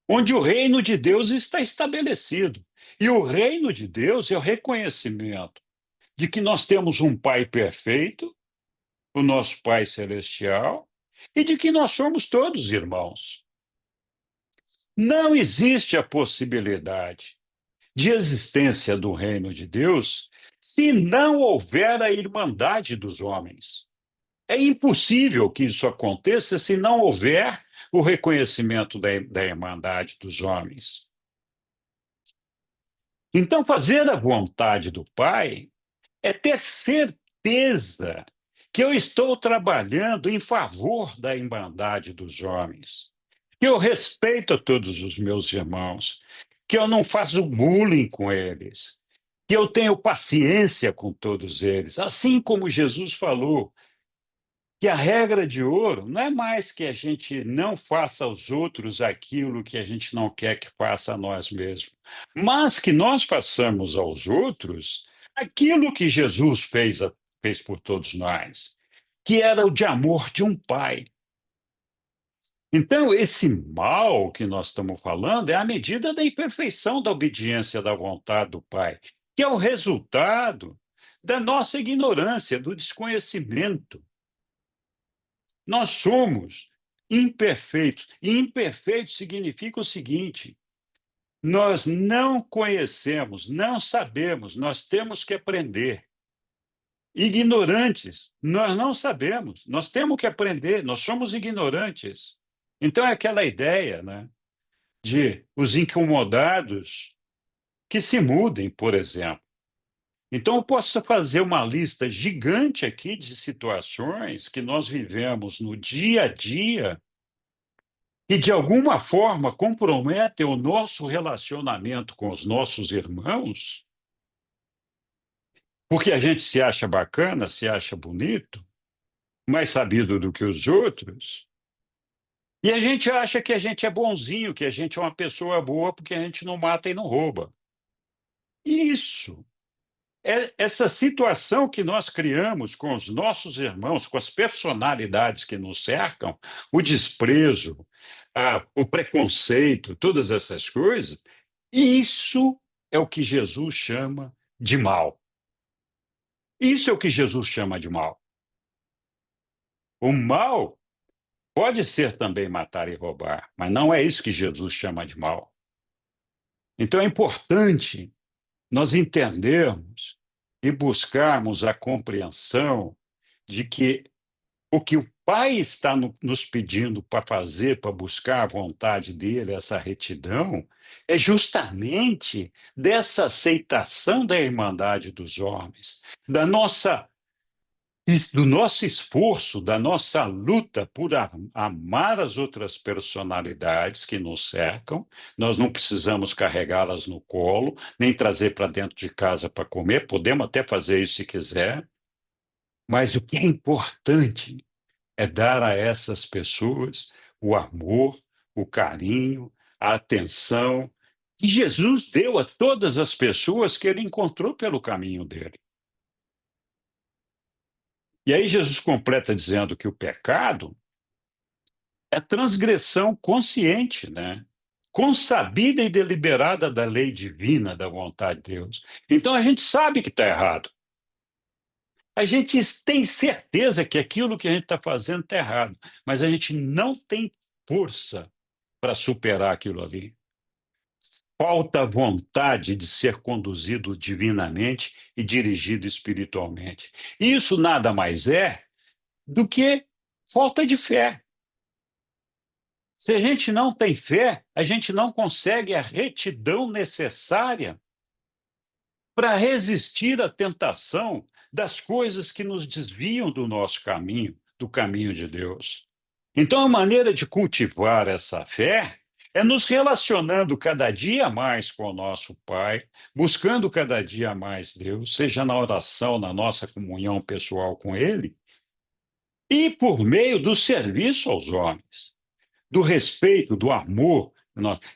onde o reino de Deus está estabelecido. E o reino de Deus é o reconhecimento de que nós temos um Pai perfeito, o nosso Pai celestial, e de que nós somos todos irmãos. Não existe a possibilidade de existência do reino de Deus se não houver a irmandade dos homens. É impossível que isso aconteça se não houver o reconhecimento da irmandade dos homens. Então, fazer a vontade do Pai é ter certeza que eu estou trabalhando em favor da irmandade dos homens, que eu respeito a todos os meus irmãos, que eu não faço bullying com eles, que eu tenho paciência com todos eles, assim como Jesus falou que a regra de ouro não é mais que a gente não faça aos outros aquilo que a gente não quer que faça a nós mesmos, mas que nós façamos aos outros aquilo que Jesus fez por todos nós, que era o de amor de um pai. Então, esse mal que nós estamos falando é a medida da imperfeição da obediência da vontade do pai, que é o resultado da nossa ignorância, do desconhecimento. Nós somos imperfeitos. E imperfeito significa o seguinte: nós não conhecemos, não sabemos, nós temos que aprender. Ignorantes, nós não sabemos, nós temos que aprender, nós somos ignorantes. Então, é aquela ideia, né, de os incomodados que se mudem, por exemplo. Então, eu posso fazer uma lista gigante aqui de situações que nós vivemos no dia a dia e, de alguma forma, comprometem o nosso relacionamento com os nossos irmãos, porque a gente se acha bacana, se acha bonito, mais sabido do que os outros, e a gente acha que a gente é bonzinho, que a gente é uma pessoa boa porque a gente não mata e não rouba. Isso é essa situação que nós criamos com os nossos irmãos, com as personalidades que nos cercam, o desprezo, o preconceito, todas essas coisas, e isso é o que Jesus chama de mal. Isso é o que Jesus chama de mal. O mal pode ser também matar e roubar, mas não é isso que Jesus chama de mal. Então é importante nós entendermos e buscarmos a compreensão de que o que o Pai está nos pedindo para fazer, para buscar a vontade dele, essa retidão, é justamente dessa aceitação da irmandade dos homens, do nosso esforço, da nossa luta por amar as outras personalidades que nos cercam. Nós não precisamos carregá-las no colo, nem trazer para dentro de casa para comer, podemos até fazer isso se quiser, mas o que é importante é dar a essas pessoas o amor, o carinho, a atenção que Jesus deu a todas as pessoas que ele encontrou pelo caminho dele. E aí Jesus completa dizendo que o pecado é transgressão consciente, né? Consabida e deliberada da lei divina, da vontade de Deus. Então a gente sabe que está errado. A gente tem certeza que aquilo que a gente está fazendo está errado, mas a gente não tem força para superar aquilo ali. Falta vontade de ser conduzido divinamente e dirigido espiritualmente. Isso nada mais é do que falta de fé. Se a gente não tem fé, a gente não consegue a retidão necessária para resistir à tentação das coisas que nos desviam do nosso caminho, do caminho de Deus. Então, a maneira de cultivar essa fé é nos relacionando cada dia mais com o nosso Pai, buscando cada dia mais Deus, seja na oração, na nossa comunhão pessoal com Ele, e por meio do serviço aos homens, do respeito, do amor.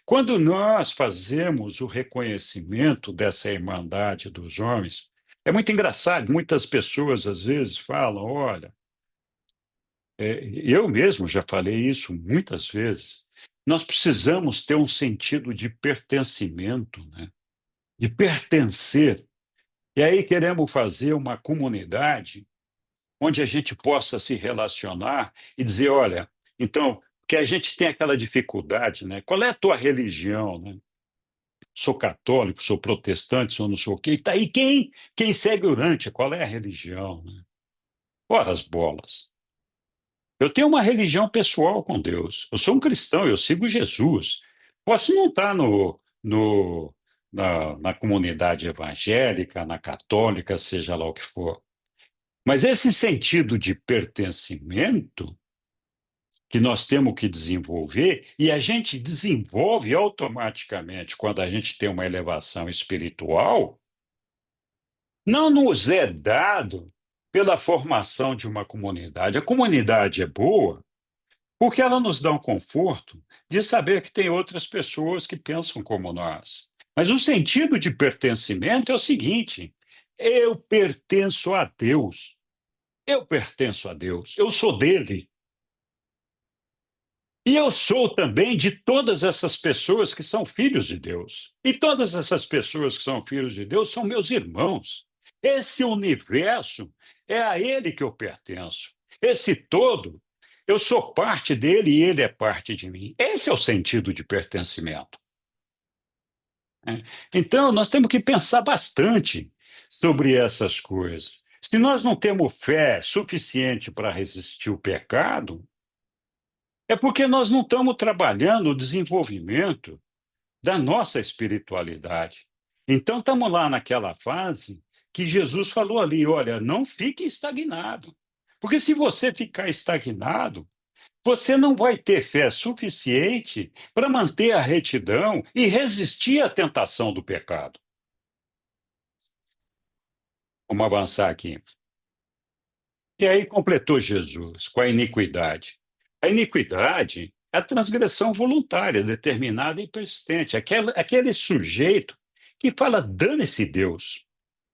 Quando nós fazemos o reconhecimento dessa irmandade dos homens, é muito engraçado, muitas pessoas às vezes falam, olha, eu mesmo já falei isso muitas vezes, nós precisamos ter um sentido de pertencimento, né? De pertencer. E aí queremos fazer uma comunidade onde a gente possa se relacionar e dizer, olha, então, que a gente tem aquela dificuldade, né? Qual é a tua religião, né? sou católico, sou protestante, sou não sei o quê. E tá aí quem segue Urântia? Qual é a religião, né? Ora as bolas. Eu tenho uma religião pessoal com Deus. Eu sou um cristão, eu sigo Jesus. Posso não estar na comunidade evangélica, na católica, seja lá o que for. Mas esse sentido de pertencimento que nós temos que desenvolver, e a gente desenvolve automaticamente quando a gente tem uma elevação espiritual, não nos é dado pela formação de uma comunidade. A comunidade é boa porque ela nos dá um conforto de saber que tem outras pessoas que pensam como nós. Mas o sentido de pertencimento é o seguinte: eu pertenço a Deus. Eu pertenço a Deus. Eu sou dele. E eu sou também de todas essas pessoas que são filhos de Deus. E todas essas pessoas que são filhos de Deus são meus irmãos. Esse universo é a ele que eu pertenço. Esse todo, eu sou parte dele e ele é parte de mim. Esse é o sentido de pertencimento, né? Então, nós temos que pensar bastante sobre essas coisas. Se nós não temos fé suficiente para resistir o pecado, é porque nós não estamos trabalhando o desenvolvimento da nossa espiritualidade. Então, estamos lá naquela fase que Jesus falou ali: olha, não fique estagnado. Porque se você ficar estagnado, você não vai ter fé suficiente para manter a retidão e resistir à tentação do pecado. Vamos avançar aqui. E aí completou Jesus com a iniquidade. A iniquidade é a transgressão voluntária, determinada e persistente. Aquele sujeito que fala, dane-se Deus.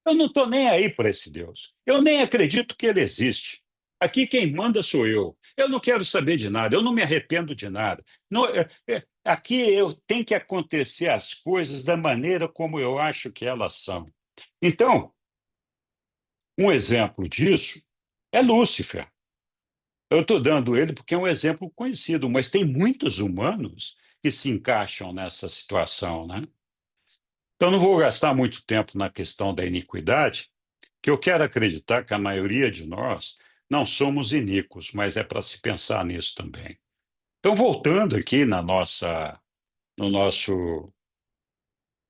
Eu não estou nem aí para esse Deus. Eu nem acredito que ele existe. Aqui quem manda sou eu. Eu não quero saber de nada, eu não me arrependo de nada. Aqui eu tenho que acontecer as coisas da maneira como eu acho que elas são. Então, um exemplo disso é Lúcifer. Eu estou dando ele porque é um exemplo conhecido, mas tem muitos humanos que se encaixam nessa situação, né? Então, não vou gastar muito tempo na questão da iniquidade, que eu quero acreditar que a maioria de nós não somos iníquos, mas é para se pensar nisso também. Então, voltando aqui no nosso,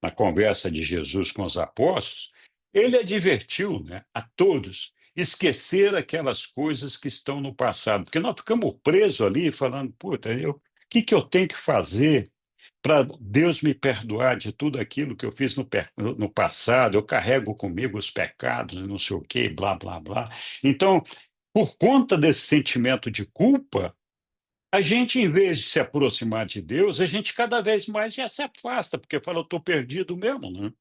na conversa de Jesus com os apóstolos, ele advertiu, né, a todos esquecer aquelas coisas que estão no passado, porque nós ficamos presos ali falando, puta, o que eu tenho que fazer para Deus me perdoar de tudo aquilo que eu fiz no passado? Eu carrego comigo os pecados, não sei o quê, blá, blá, blá. Então, por conta desse sentimento de culpa, a gente, em vez de se aproximar de Deus, a gente cada vez mais já se afasta, porque fala, eu estou perdido mesmo, né?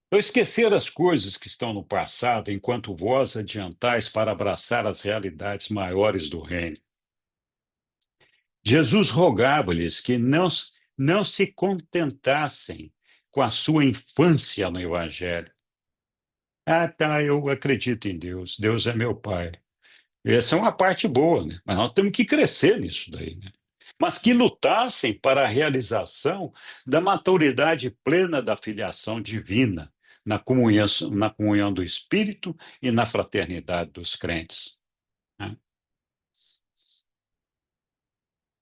Então, esquecer as coisas que estão no passado, enquanto vós adiantais para abraçar as realidades maiores do reino. Jesus rogava-lhes que não se contentassem com a sua infância no Evangelho. Ah, tá, eu acredito em Deus, Deus é meu Pai. Essa é uma parte boa, né? Mas nós temos que crescer nisso daí, né? Mas que lutassem para a realização da maturidade plena da filiação divina, na comunhão do Espírito e na fraternidade dos crentes, né?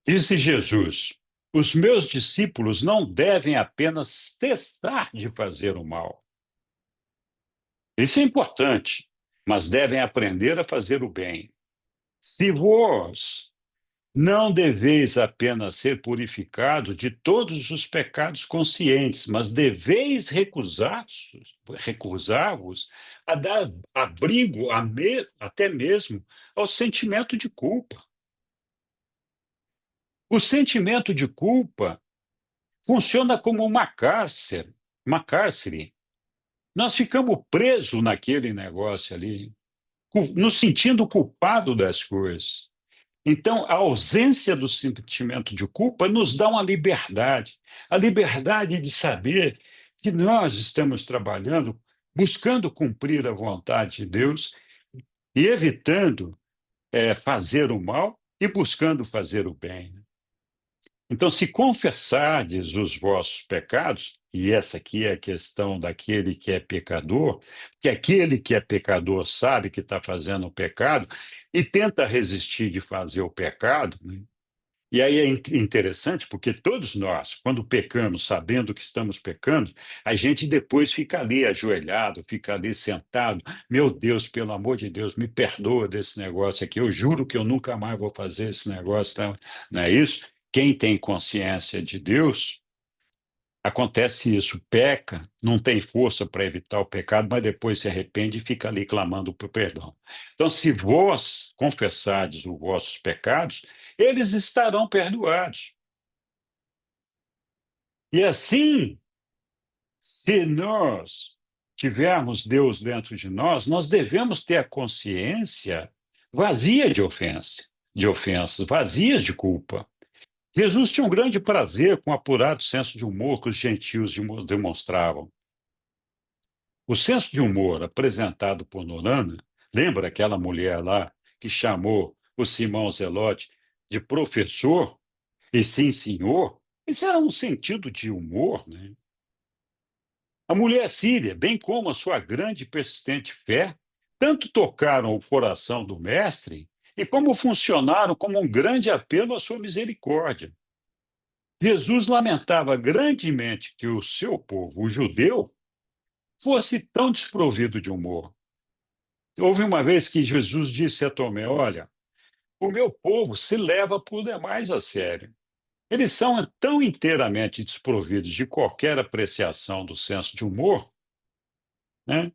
Disse Jesus: os meus discípulos não devem apenas cessar de fazer o mal. Isso é importante, mas devem aprender a fazer o bem. Se vós não deveis apenas ser purificados de todos os pecados conscientes, mas deveis recusar-vos a dar abrigo até mesmo ao sentimento de culpa. O sentimento de culpa funciona como uma cárcere. Nós ficamos presos naquele negócio ali, nos sentindo culpado das coisas. Então, a ausência do sentimento de culpa nos dá uma liberdade, a liberdade de saber que nós estamos trabalhando, buscando cumprir a vontade de Deus e evitando fazer o mal e buscando fazer o bem. Então, se confessardes os vossos pecados, e essa aqui é a questão daquele que é pecador, que aquele que é pecador sabe que está fazendo o pecado e tenta resistir de fazer o pecado, né? E aí é interessante porque todos nós, quando pecamos, sabendo que estamos pecando, a gente depois fica ali ajoelhado, fica ali sentado. Meu Deus, pelo amor de Deus, me perdoa desse negócio aqui. Eu juro que eu nunca mais vou fazer esse negócio, tá? Não é isso? Quem tem consciência de Deus, acontece isso, peca, não tem força para evitar o pecado, mas depois se arrepende e fica ali clamando por perdão. Então, se vós confessardes os vossos pecados, eles estarão perdoados. E assim, se nós tivermos Deus dentro de nós, nós devemos ter a consciência vazia de ofensas, vazias de culpa. Jesus tinha um grande prazer com o apurado senso de humor que os gentios demonstravam. O senso de humor apresentado por Norana, lembra aquela mulher lá que chamou o Simão Zelote de professor e sim senhor? Isso era um sentido de humor, né? A mulher síria, bem como a sua grande e persistente fé, tanto tocaram o coração do mestre e como funcionaram como um grande apelo à sua misericórdia. Jesus lamentava grandemente que o seu povo, o judeu, fosse tão desprovido de humor. Houve uma vez que Jesus disse a Tomé: Olha, o meu povo se leva por demais a sério. Eles são tão inteiramente desprovidos de qualquer apreciação do senso de humor, né?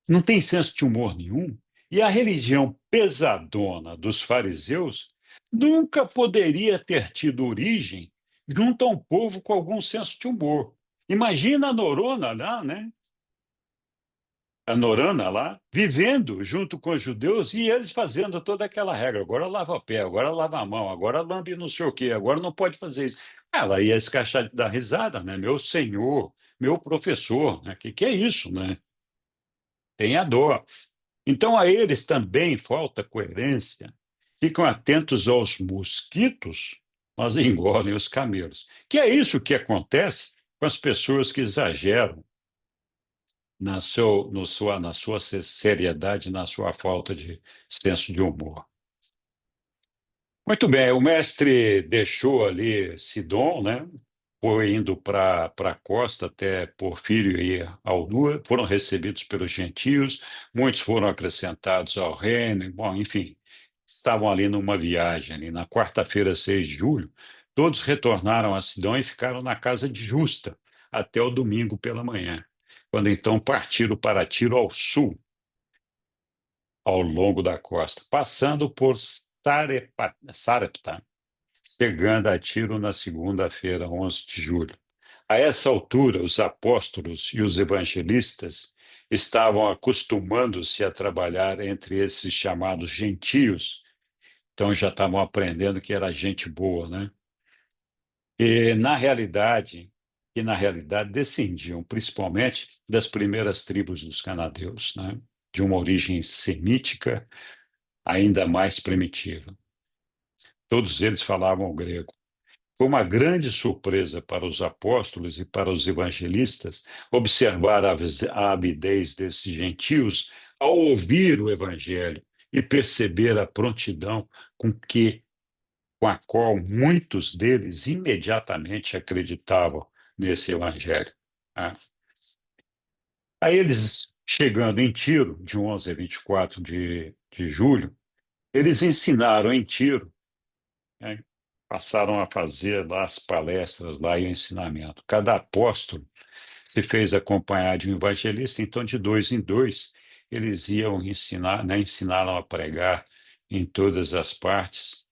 Não tem senso de humor nenhum. E a religião pesadona dos fariseus nunca poderia ter tido origem junto a um povo com algum senso de humor. Imagina a Norona lá, né? A Norana lá, vivendo junto com os judeus e eles fazendo toda aquela regra. Agora lava o pé, agora lava a mão, agora lambe não sei o quê, agora não pode fazer isso. Ela ia escachar de dar risada, né? Meu senhor, meu professor, né? Que é isso, né? Tenha dó. Então, a eles também falta coerência. Ficam atentos aos mosquitos, mas engolem os camelos. Que é isso que acontece com as pessoas que exageram na sua seriedade, na sua falta de senso de humor. Muito bem, o mestre deixou ali Sidom, né? Foi indo para a costa até Porfírio e Aunua, foram recebidos pelos gentios, muitos foram acrescentados ao reino, bom, enfim, estavam ali numa viagem, ali na quarta-feira, 6 de julho, todos retornaram a Sidom e ficaram na casa de Justa até o domingo pela manhã, quando então partiram para Tiro ao sul, ao longo da costa, passando por Sarepta, chegando a Tiro na segunda-feira, 11 de julho. A essa altura, os apóstolos e os evangelistas estavam acostumando-se a trabalhar entre esses chamados gentios, então já estavam aprendendo que era gente boa, né? E na realidade descendiam principalmente das primeiras tribos dos canadeus, né? De uma origem semítica ainda mais primitiva. Todos eles falavam grego. Foi uma grande surpresa para os apóstolos e para os evangelistas observar a avidez desses gentios ao ouvir o evangelho e perceber a prontidão com a qual muitos deles imediatamente acreditavam nesse evangelho, né? Aí eles, chegando em Tiro, de 11 a 24 de julho, eles ensinaram em Tiro, né? Passaram a fazer lá as palestras lá e o ensinamento. Cada apóstolo se fez acompanhar de um evangelista, então de dois em dois eles iam ensinar, né, ensinaram a pregar em todas as partes.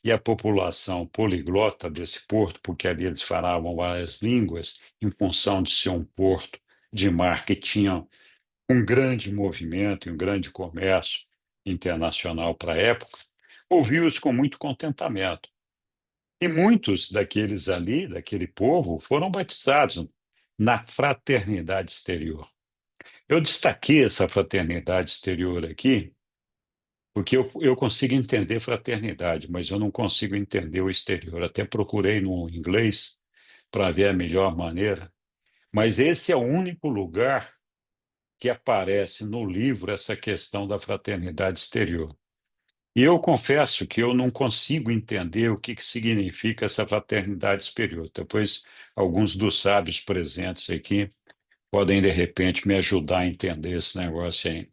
E a população poliglota desse porto, porque ali eles falavam várias línguas, em função de ser um porto de mar que tinha um grande movimento e um grande comércio internacional para a época, ouviu-os com muito contentamento. E muitos daqueles ali, daquele povo, foram batizados na fraternidade exterior. Eu destaquei essa fraternidade exterior aqui, Porque eu consigo entender fraternidade, mas eu não consigo entender o exterior. Até procurei no inglês para ver a melhor maneira, mas esse é o único lugar que aparece no livro essa questão da fraternidade exterior. E eu confesso que eu não consigo entender o que significa essa fraternidade exterior. Depois, alguns dos sábios presentes aqui podem, de repente, me ajudar a entender esse negócio aí.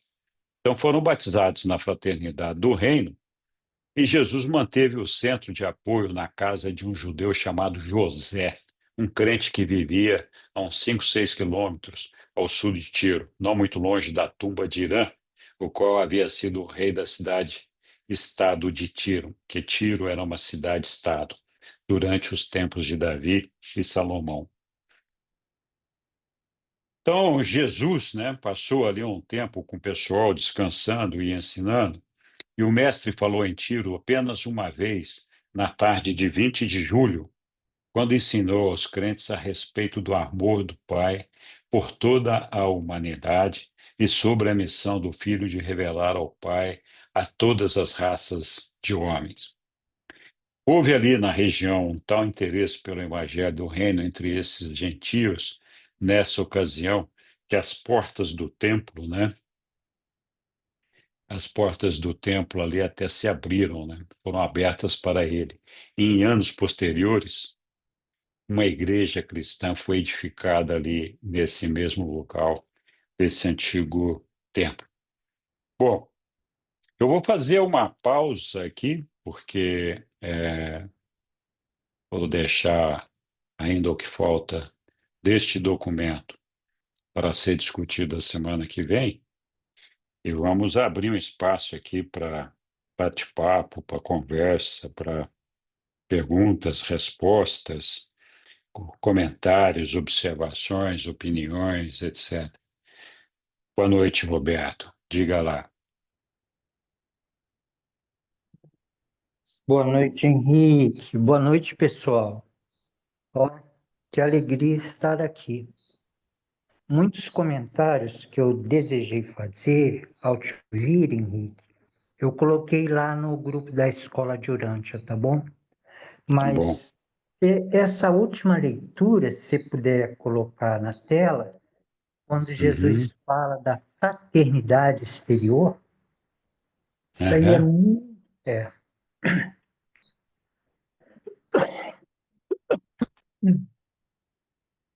Então, foram batizados na fraternidade do reino, e Jesus manteve o centro de apoio na casa de um judeu chamado José, um crente que vivia a uns 5, 6 quilômetros ao sul de Tiro, não muito longe da tumba de Irã, o qual havia sido o rei da cidade-estado de Tiro, que Tiro era uma cidade-estado, durante os tempos de Davi e Salomão. Então, Jesus, né, passou ali um tempo com o pessoal descansando e ensinando, e o mestre falou em Tiro apenas uma vez, na tarde de 20 de julho, quando ensinou aos crentes a respeito do amor do Pai por toda a humanidade e sobre a missão do Filho de revelar ao Pai a todas as raças de homens. Houve ali na região um tal interesse pelo Evangelho do Reino entre esses gentios, nessa ocasião, que as portas do templo, né? As portas do templo ali até se abriram, né? Foram abertas para ele. E em anos posteriores, uma igreja cristã foi edificada ali nesse mesmo local, desse antigo templo. Bom, eu vou fazer uma pausa aqui, porque vou deixar ainda o que falta deste documento para ser discutido a semana que vem, e vamos abrir um espaço aqui para bate-papo, para conversa, para perguntas, respostas, comentários, observações, opiniões, etc. Boa noite, Roberto. Diga lá. Boa noite, Henrique. Boa noite, pessoal. Ó, que alegria estar aqui. Muitos comentários que eu desejei fazer ao te ouvir, Henrique, eu coloquei lá no grupo da Escola de Urântia, tá bom? Tá bom. Mas essa última leitura, se você puder colocar na tela, quando Uhum. Jesus fala da fraternidade exterior, isso aí é Aham. muito. É,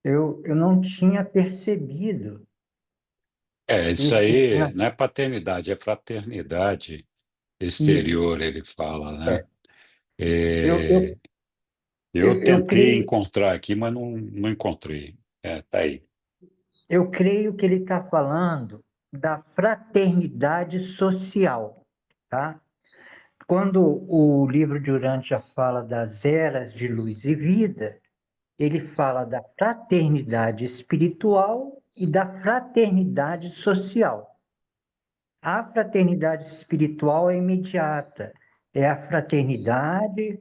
eu não tinha percebido Isso esse. aí não é paternidade, é fraternidade Isso. exterior, ele fala, né? É. Eu, É, eu, eu eu tentei creio, encontrar aqui, mas não encontrei. Tá aí. eu creio que ele está falando da fraternidade social, tá? Quando o livro de Urântia fala das eras de luz e vida, ele fala da fraternidade espiritual e da fraternidade social. A fraternidade espiritual é imediata, é a fraternidade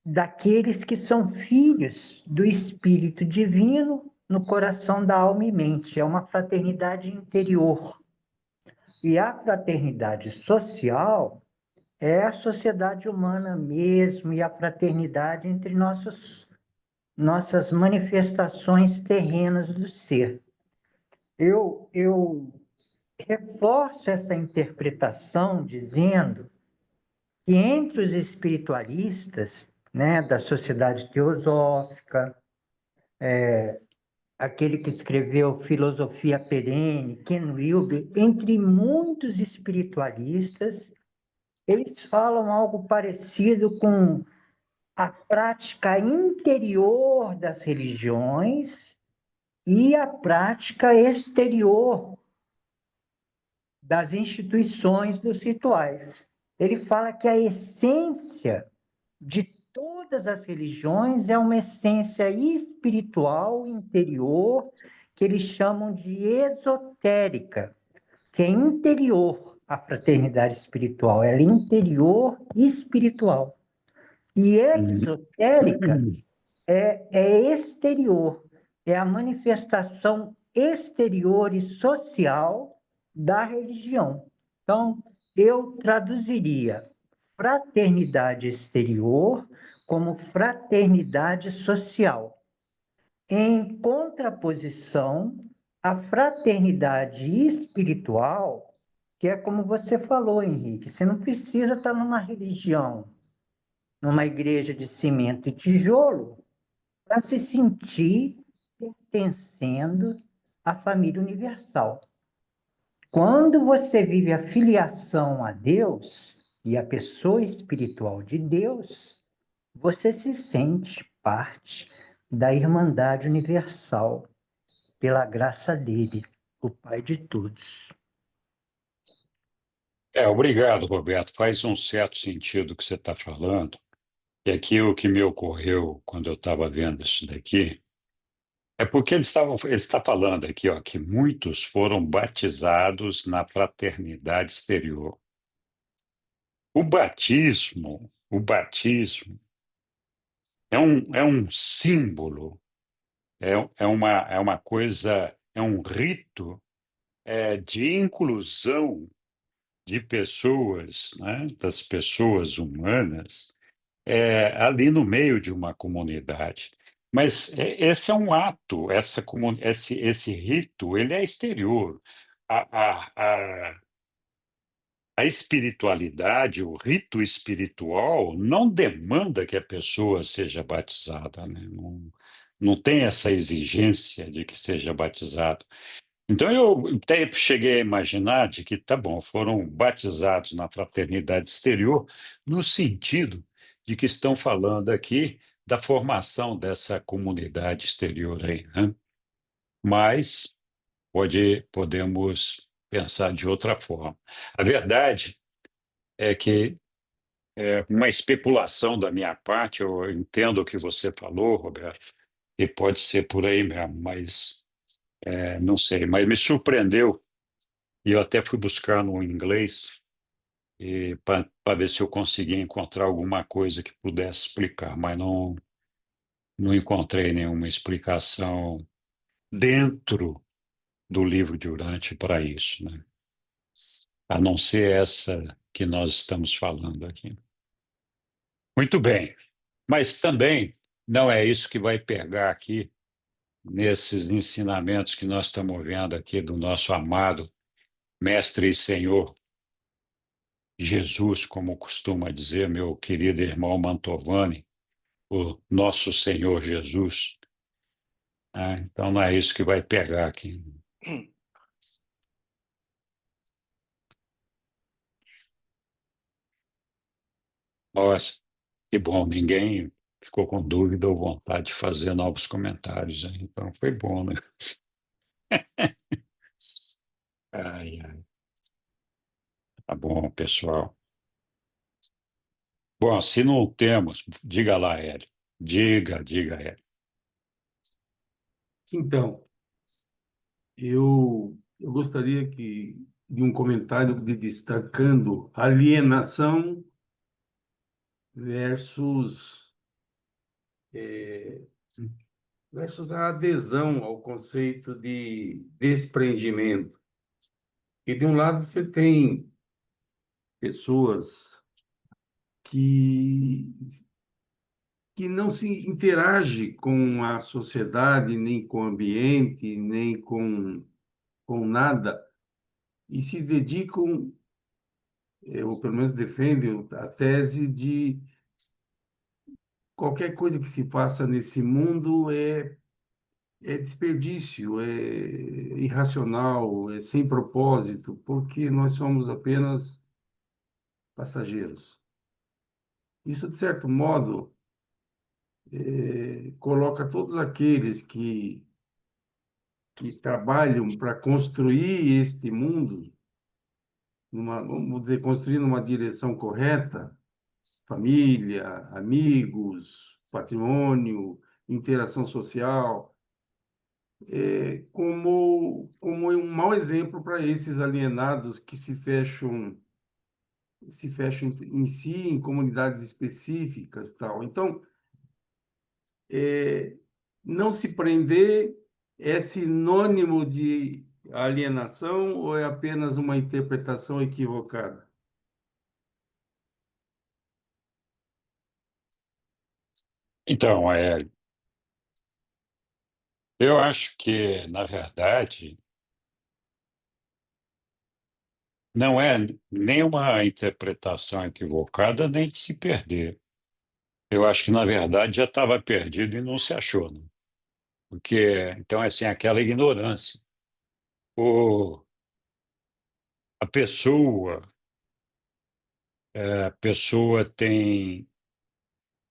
daqueles que são filhos do Espírito Divino no coração da alma e mente. É uma fraternidade interior. E a fraternidade social é a sociedade humana mesmo e a fraternidade entre nossas manifestações terrenas do ser. Eu reforço essa interpretação dizendo que entre os espiritualistas, né, da sociedade teosófica, aquele que escreveu Filosofia Perene, Ken Wilber, entre muitos espiritualistas, eles falam algo parecido com a prática interior das religiões e a prática exterior das instituições dos rituais. Ele fala que a essência de todas as religiões é uma essência espiritual interior que eles chamam de esotérica, que é interior à fraternidade espiritual, ela é interior espiritual. E Uhum. exotérica é exterior, é a manifestação exterior e social da religião. Então, eu traduziria fraternidade exterior como fraternidade social, em contraposição à fraternidade espiritual, que é como você falou, Henrique, você não precisa estar numa religião, numa igreja de cimento e tijolo, para se sentir pertencendo à família universal. Quando você vive a filiação a Deus e a pessoa espiritual de Deus, você se sente parte da Irmandade Universal, pela graça dele, o Pai de todos. Obrigado, Roberto. Faz um certo sentido o que você está falando. E aqui o que me ocorreu quando eu estava vendo isso daqui é porque ele está falando aqui, ó, que muitos foram batizados na fraternidade exterior. O batismo é um símbolo, é uma coisa, é um rito de inclusão de pessoas, né, das pessoas humanas, ali no meio de uma comunidade. Mas esse é um ato, esse rito, ele é exterior. A espiritualidade, o rito espiritual, não demanda que a pessoa seja batizada, né? Não tem essa exigência de que seja batizado. Então, eu até cheguei a imaginar de que, tá bom, foram batizados na fraternidade exterior, no sentido de que estão falando aqui da formação dessa comunidade exterior aí, né? Mas podemos pensar de outra forma. A verdade é que uma especulação da minha parte, eu entendo o que você falou, Roberto, e pode ser por aí mesmo, mas não sei. Mas me surpreendeu, e eu até fui buscar no inglês para ver se eu conseguia encontrar alguma coisa que pudesse explicar, mas não encontrei nenhuma explicação dentro do livro de Urante para isso, né? A não ser essa que nós estamos falando aqui. Muito bem, mas também não é isso que vai pegar aqui nesses ensinamentos que nós estamos vendo aqui do nosso amado Mestre e Senhor Jesus, como costuma dizer meu querido irmão Mantovani, o nosso Senhor Jesus. Então não é isso que vai pegar aqui. Nossa, que bom, ninguém ficou com dúvida ou vontade de fazer novos comentários, hein? Então foi bom, né? Ai, ai. Tá bom, pessoal. Bom, se não temos, diga lá, Hélio. Diga, Hélio. Então, eu gostaria de um comentário destacando alienação versus, eh, versus a adesão ao conceito de desprendimento. E de um lado você tem pessoas que, que não se interagem com a sociedade, nem com o ambiente, nem com nada, e se dedicam, ou pelo menos defendem a tese de qualquer coisa que se faça nesse mundo é desperdício, é irracional, é sem propósito, porque nós somos apenas passageiros. Isso, de certo modo, coloca todos aqueles que trabalham para construir este mundo, vamos dizer, construir numa direção correta, família, amigos, patrimônio, interação social, como um mau exemplo para esses alienados que se fecham em si, em comunidades específicas, tal. Então, não se prender é sinônimo de alienação ou é apenas uma interpretação equivocada? Então, eu acho que, na verdade, não é nenhuma interpretação equivocada nem de se perder. Eu acho que, na verdade, já estava perdido e não se achou, né? Porque, então, assim, aquela ignorância. O, a pessoa tem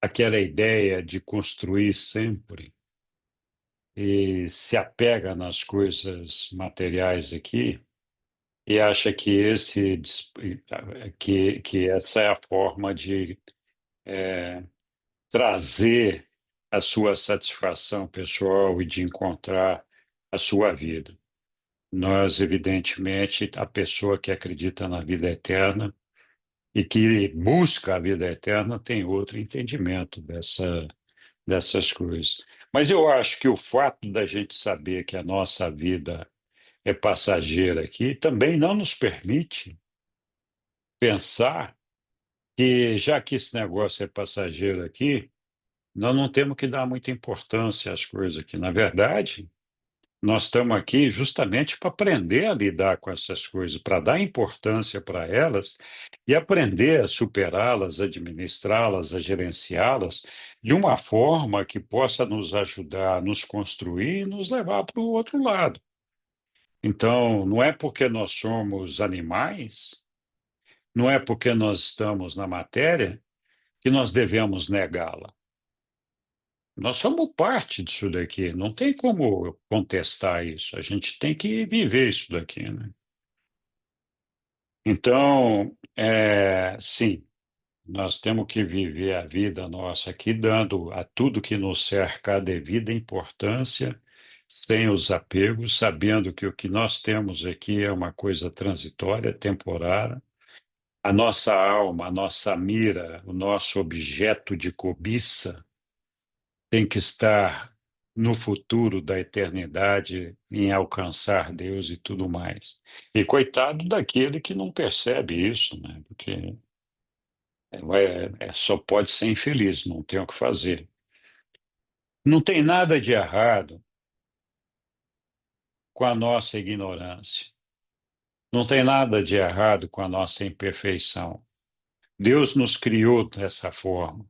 aquela ideia de construir sempre e se apega nas coisas materiais aqui e acha que que essa é a forma de trazer a sua satisfação pessoal e de encontrar a sua vida. Nós, evidentemente, a pessoa que acredita na vida eterna e que busca a vida eterna tem outro entendimento dessas coisas. Mas eu acho que o fato da gente saber que a nossa vida é passageira aqui também não nos permite pensar que, já que esse negócio é passageiro aqui, nós não temos que dar muita importância às coisas aqui. Na verdade, nós estamos aqui justamente para aprender a lidar com essas coisas, para dar importância para elas e aprender a superá-las, administrá-las, a gerenciá-las de uma forma que possa nos ajudar a nos construir e nos levar para o outro lado. Então, não é porque nós somos animais, não é porque nós estamos na matéria que nós devemos negá-la. Nós somos parte disso daqui, não tem como contestar isso, a gente tem que viver isso daqui, né? Então, sim, nós temos que viver a vida nossa aqui, dando a tudo que nos cerca a devida importância, sem os apegos, sabendo que o que nós temos aqui é uma coisa transitória, temporária. A nossa alma, a nossa mira, o nosso objeto de cobiça tem que estar no futuro da eternidade, em alcançar Deus e tudo mais. E coitado daquele que não percebe isso, né? Porque só pode ser infeliz, não tem o que fazer. Não tem nada de errado com a nossa ignorância. Não tem nada de errado com a nossa imperfeição. Deus nos criou dessa forma.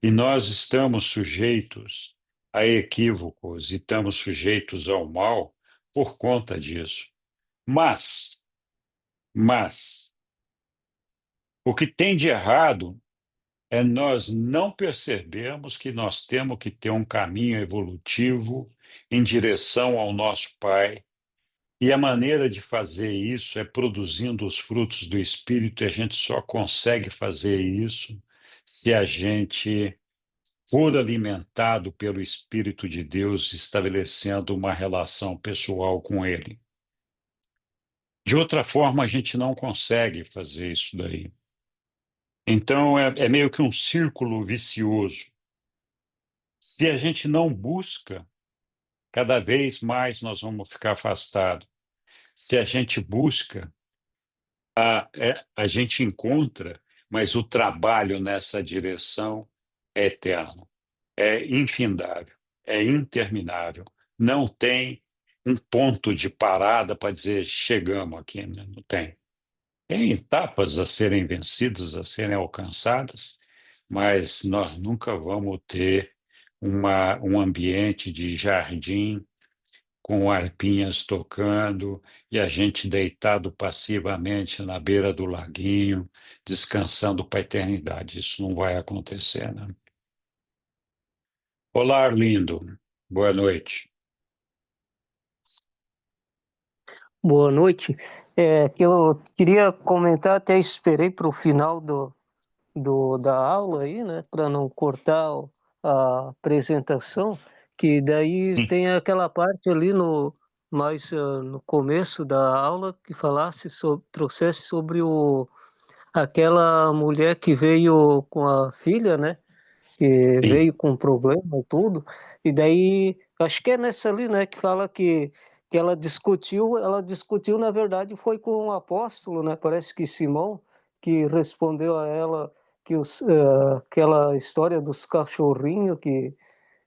E nós estamos sujeitos a equívocos e estamos sujeitos ao mal por conta disso. Mas, o que tem de errado é nós não percebermos que nós temos que ter um caminho evolutivo em direção ao nosso Pai. E a maneira de fazer isso é produzindo os frutos do Espírito, e a gente só consegue fazer isso se a gente for alimentado pelo Espírito de Deus, estabelecendo uma relação pessoal com Ele. De outra forma, a gente não consegue fazer isso daí. Então, é meio que um círculo vicioso. Se a gente não busca, cada vez mais nós vamos ficar afastados. Se a gente busca, a gente encontra, mas o trabalho nessa direção é eterno. É infindável, é interminável. Não tem um ponto de parada para dizer chegamos aqui, né? Não tem. Tem etapas a serem vencidas, a serem alcançadas, mas nós nunca vamos ter um ambiente de jardim com arpinhas tocando e a gente deitado passivamente na beira do laguinho, descansando para a eternidade. Isso não vai acontecer, né? Olá, Arlindo. Boa noite. Boa noite. Que eu queria comentar, até esperei para o final da aula aí, né, para não cortar a apresentação, que daí Sim, tem aquela parte ali no começo da aula que trouxesse sobre aquela mulher que veio com a filha, né, que sim, veio com problema e tudo, e daí acho que é nessa ali, né, que fala que ela discutiu, na verdade, foi com o apóstolo, né, parece que Simão, que respondeu a ela aquela história dos cachorrinhos que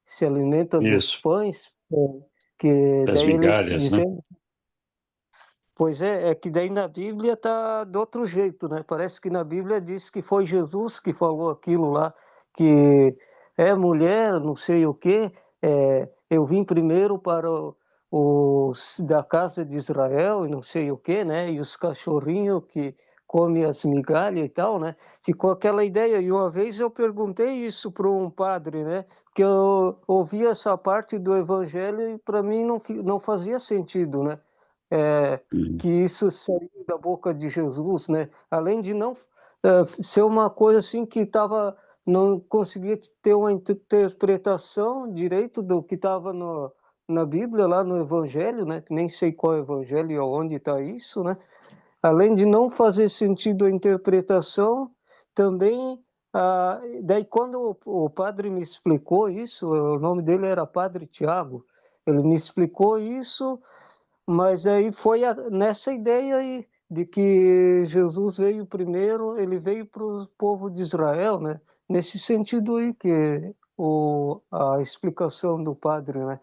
se alimentam dos Isso, pães, que das daí ele migalhas, né? dizendo, pois é que daí na Bíblia tá de outro jeito, né? Parece que na Bíblia diz que foi Jesus que falou aquilo lá, que é mulher, não sei o quê, eu vim primeiro para os da casa de Israel e não sei o quê, né? E os cachorrinhos que comem as migalhas e tal, né? Ficou aquela ideia. E uma vez eu perguntei isso para um padre, né? Que eu ouvi essa parte do Evangelho e para mim não fazia sentido, né? É, Hum. que isso saiu da boca de Jesus, né? Além de não ser uma coisa assim que não conseguia ter uma interpretação direito do que estava na Bíblia, lá no Evangelho, né? Que nem sei qual é o Evangelho e onde está isso, né? Além de não fazer sentido a interpretação, também, daí quando o padre me explicou isso, o nome dele era Padre Tiago, ele me explicou isso, mas aí foi nessa ideia aí de que Jesus veio primeiro, ele veio para o povo de Israel, né? Nesse sentido aí que a explicação do padre, né?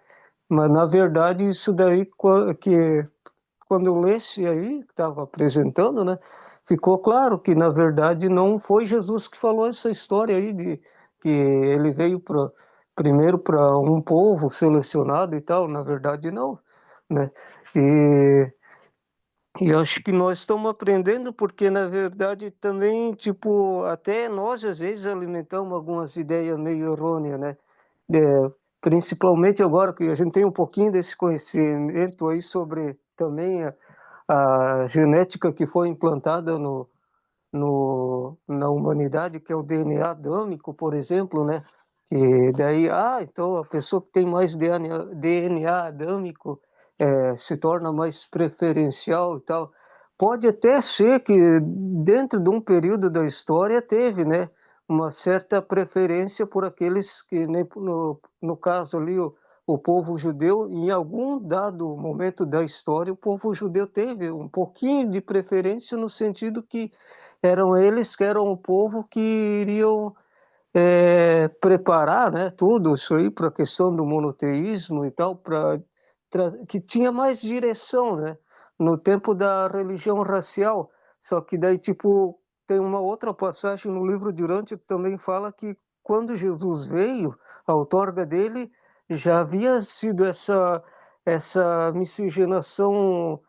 Mas na verdade isso daí que quando eu lesse aí, que estava apresentando, né, ficou claro que, na verdade, não foi Jesus que falou essa história aí de que ele veio primeiro para um povo selecionado e tal, na verdade, não, né? E, e acho que nós estamos aprendendo porque, na verdade, também, tipo, até nós, às vezes, alimentamos algumas ideias meio errôneas, né? Principalmente agora que a gente tem um pouquinho desse conhecimento aí sobre também a genética que foi implantada na humanidade, que é o DNA adâmico, por exemplo, né? Que daí, então a pessoa que tem mais DNA adâmico se torna mais preferencial e tal. Pode até ser que dentro de um período da história teve, né? Uma certa preferência por aqueles que, nem no caso ali, o povo judeu, em algum dado momento da história, o povo judeu teve um pouquinho de preferência no sentido que eram eles que eram o povo que iriam preparar, né, tudo isso aí para a questão do monoteísmo e tal, que tinha mais direção, né, no tempo da religião racial. Só que daí, tipo, tem uma outra passagem no livro de Urântia que também fala que quando Jesus veio, a outorga dele já havia sido essa miscigenação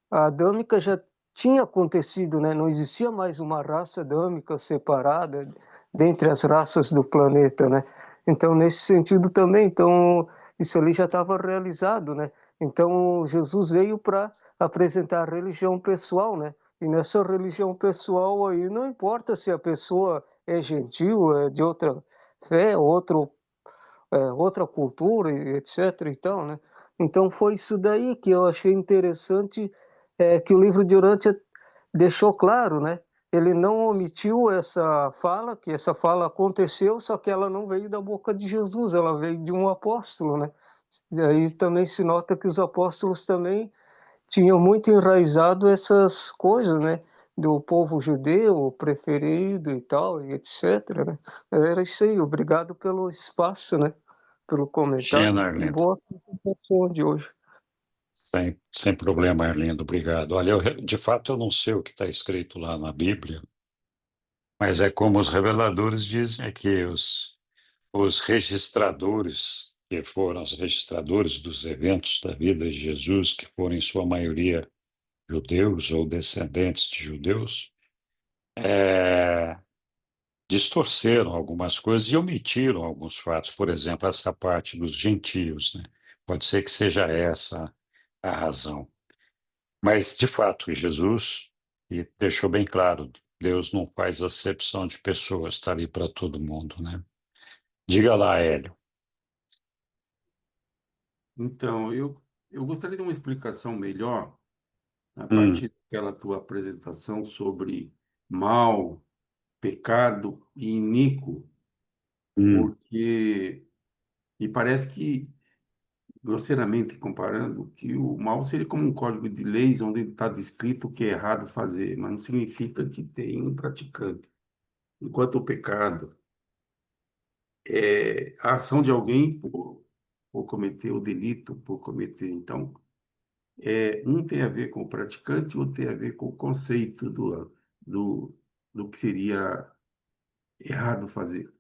adâmica já tinha acontecido, né? Não existia mais uma raça adâmica separada dentre as raças do planeta, né? Então, nesse sentido também, então, isso ali já estava realizado, né? Então, Jesus veio para apresentar a religião pessoal, né? E nessa religião pessoal aí, não importa se a pessoa é gentil, é de outra fé, outra cultura, etc. Então, né? Então, foi isso daí que eu achei interessante, que o livro de Urântia deixou claro, né? Ele não omitiu essa fala, que essa fala aconteceu, só que ela não veio da boca de Jesus, ela veio de um apóstolo, né? E aí também se nota que os apóstolos também tinham muito enraizado essas coisas, né? Do povo judeu, o preferido e tal, e etc, né? Era isso aí, obrigado pelo espaço, né? Pelo Imagina, comentário e Arlindo. boa apresentação de hoje. Sem problema, Arlindo, obrigado. Olha, de fato eu não sei o que está escrito lá na Bíblia, mas é como os reveladores dizem, é que os registradores, que foram os registradores dos eventos da vida de Jesus, que foram em sua maioria judeus ou descendentes de judeus, é, distorceram algumas coisas e omitiram alguns fatos. Por exemplo, essa parte dos gentios, né? Pode ser que seja essa a razão. Mas, de fato, Jesus e deixou bem claro, Deus não faz acepção de pessoas, está ali para todo mundo, né? Diga lá, Hélio. Então, eu gostaria de uma explicação melhor a Hum, partir daquela tua apresentação sobre mal, pecado e iníquo, hum. porque me parece que, grosseiramente comparando, que o mal seria como um código de leis onde está descrito o que é errado fazer, mas não significa que tem um praticante. enquanto o pecado é a ação de alguém por cometer o delito, por cometer. Então, um tem a ver com o praticante, outro tem a ver com o conceito do, do que seria errado fazer.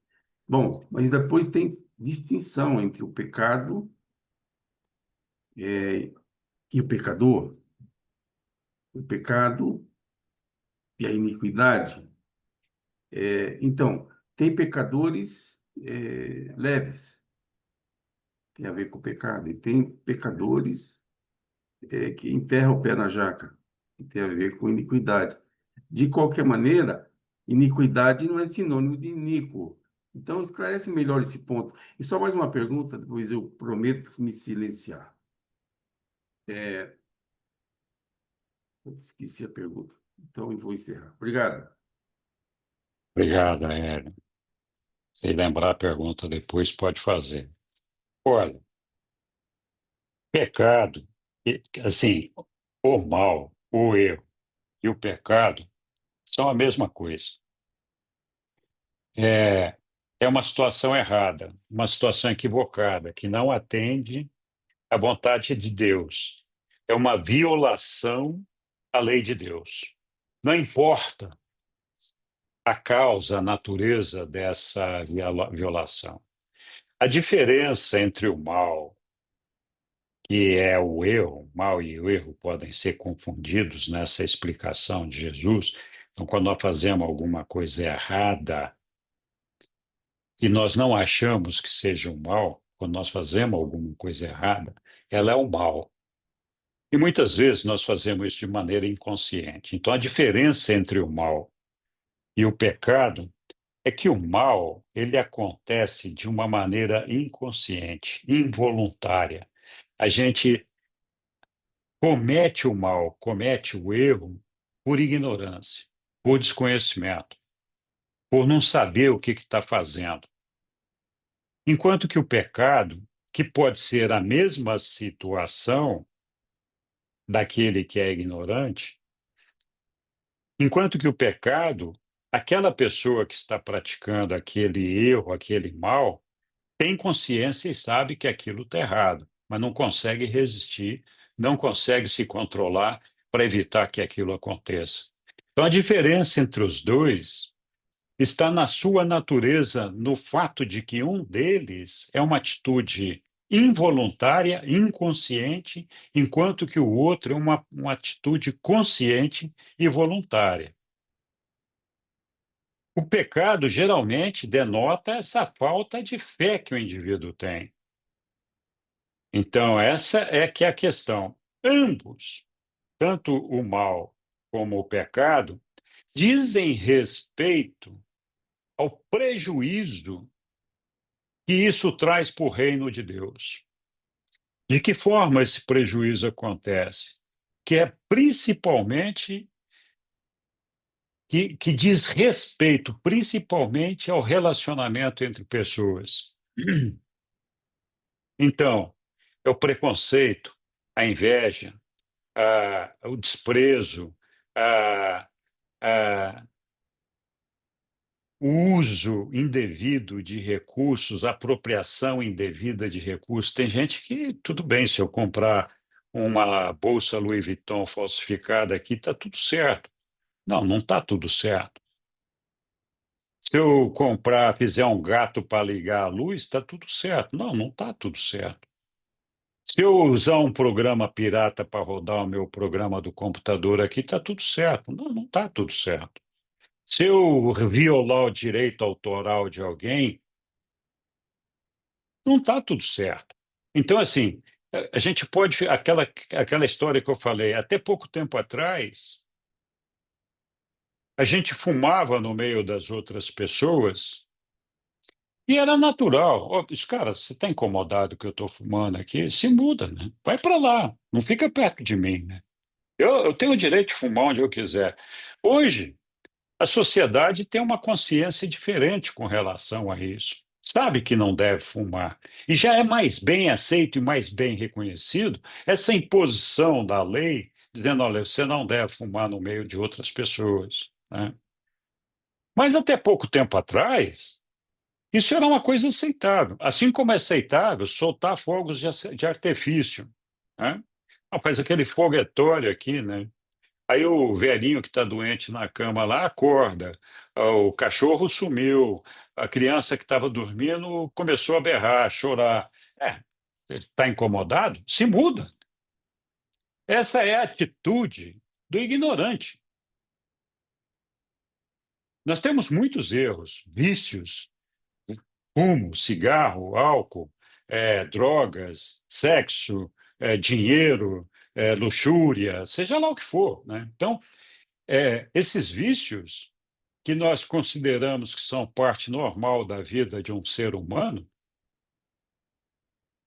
Bom, mas depois tem distinção entre o pecado, e o pecador. O pecado e a iniquidade. Então, tem pecadores leves, tem a ver com o pecado, e tem pecadores que enterram o pé na jaca, que tem a ver com iniquidade. De qualquer maneira, iniquidade não é sinônimo de iníquo. Então, esclarece melhor esse ponto. E só mais uma pergunta, depois eu prometo me silenciar. Eu esqueci a pergunta, então eu vou encerrar. Obrigado. Obrigado, Hélio. Se lembrar a pergunta depois, pode fazer. Olha, pecado, assim, o mal, o erro e o pecado são a mesma coisa. É, é uma situação errada, uma situação equivocada, que não atende à vontade de Deus. É uma violação à lei de Deus. Não importa a causa, a natureza dessa violação. A diferença entre o mal, que é o mal e o erro podem ser confundidos nessa explicação de Jesus. Então, quando nós fazemos alguma coisa errada e nós não achamos que seja um mal, quando nós fazemos alguma coisa errada, ela é o mal. E muitas vezes nós fazemos isso de maneira inconsciente. Então, a diferença entre o mal e o pecado é que o mal, ele acontece de uma maneira inconsciente, involuntária. A gente comete o mal, comete o erro por ignorância, por desconhecimento, por não saber o que está fazendo. Enquanto que o pecado, que pode ser a mesma situação daquele que é ignorante, enquanto que o pecado, aquela pessoa que está praticando aquele erro, aquele mal, tem consciência e sabe que aquilo está errado, mas não consegue resistir, não consegue se controlar para evitar que aquilo aconteça. Então, a diferença entre os dois está na sua natureza, no fato de que um deles é uma atitude involuntária, inconsciente, enquanto que o outro é uma atitude consciente e voluntária. O pecado geralmente denota essa falta de fé que o indivíduo tem. Então, essa é que é a questão. Ambos, tanto o mal como o pecado, dizem respeito ao prejuízo que isso traz para o reino de Deus. De que forma esse prejuízo acontece? Que é principalmente, que diz respeito principalmente ao relacionamento entre pessoas. Então, é o preconceito, a inveja, o desprezo, a, a, o uso indevido de recursos, a apropriação indevida de recursos. Tem gente que, tudo bem, se eu comprar uma bolsa Louis Vuitton falsificada aqui, está tudo certo. Não, não está tudo certo. Se eu comprar, fizer um gato para ligar a luz, está tudo certo. Não, não está tudo certo. Se eu usar um programa pirata para rodar o meu programa do computador aqui, está tudo certo. Não, não está tudo certo. Se eu violar o direito autoral de alguém, não está tudo certo. Então, assim, a gente pode. Aquela história que eu falei, até pouco tempo atrás, a gente fumava no meio das outras pessoas e era natural. Ó, cara, você está incomodado que eu estou fumando aqui? Se muda, né? Vai para lá, não fica perto de mim, né? Eu tenho o direito de fumar onde eu quiser. Hoje, a sociedade tem uma consciência diferente com relação a isso. Sabe que não deve fumar. E já é mais bem aceito e mais bem reconhecido essa imposição da lei, dizendo: olha, você não deve fumar no meio de outras pessoas, né? Mas até pouco tempo atrás, isso era uma coisa aceitável. Assim como é aceitável soltar fogos de artifício, né? Ah, faz aquele foguetório aqui, né? Aí o velhinho que está doente na cama lá acorda, o cachorro sumiu, a criança que estava dormindo começou a berrar, a chorar. É, está incomodado? Se muda. Essa é a atitude do ignorante. Nós temos muitos erros, vícios, fumo, cigarro, álcool, drogas, sexo, dinheiro, luxúria, seja lá o que for, né? Então, esses vícios que nós consideramos que são parte normal da vida de um ser humano,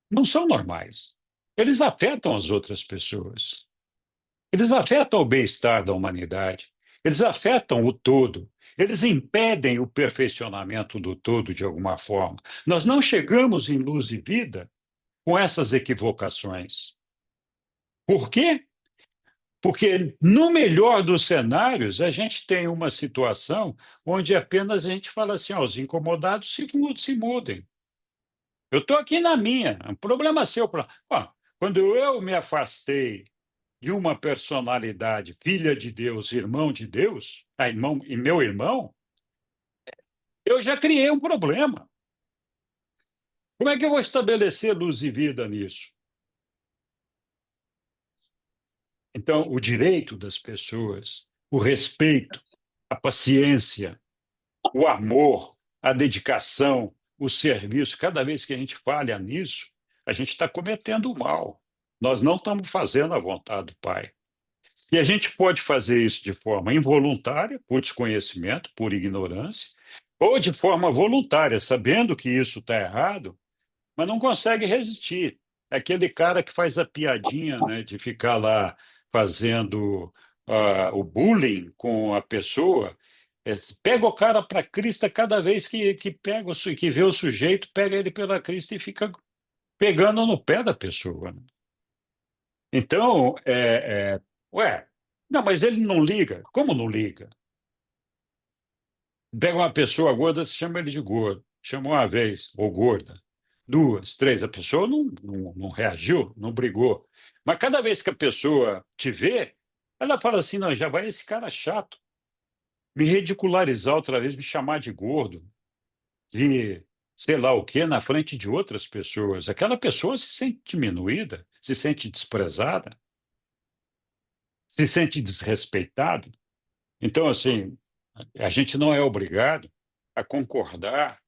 não são normais. Eles afetam as outras pessoas. Eles afetam o bem-estar da humanidade. Eles afetam o todo. Eles impedem o perfeccionamento do todo de alguma forma. Nós não chegamos em luz e vida com essas equivocações. Por quê? Porque, no melhor dos cenários, a gente tem uma situação onde apenas a gente fala assim: ó, os incomodados se mudem. Eu estou aqui na minha, é um problema seu. Ó, quando eu me afastei de uma personalidade, filha de Deus, irmão de Deus, irmão e meu irmão, eu já criei um problema. Como é que eu vou estabelecer luz e vida nisso? Então, o direito das pessoas, o respeito, a paciência, o amor, a dedicação, o serviço, cada vez que a gente falha nisso, a gente está cometendo o mal. Nós não estamos fazendo a vontade do Pai. E a gente pode fazer isso de forma involuntária, por desconhecimento, por ignorância, ou de forma voluntária, sabendo que isso está errado, mas não consegue resistir. É aquele cara que faz a piadinha, né, de ficar lá fazendo o bullying com a pessoa, pega o cara para a crista cada vez que vê o sujeito, pega ele pela crista e fica pegando no pé da pessoa, né? Então, ué, não, mas ele não liga. Como não liga? Pega uma pessoa gorda, você chama ele de gordo. Chama uma vez, ou gorda. Duas, três. A pessoa não reagiu, não brigou. Mas cada vez que a pessoa te vê, ela fala assim: não, já vai esse cara chato. Me ridicularizar outra vez, me chamar de gordo, de sei lá o quê, na frente de outras pessoas. Aquela pessoa se sente diminuída, se sente desprezada, se sente desrespeitada. Então, assim, a gente não é obrigado a concordar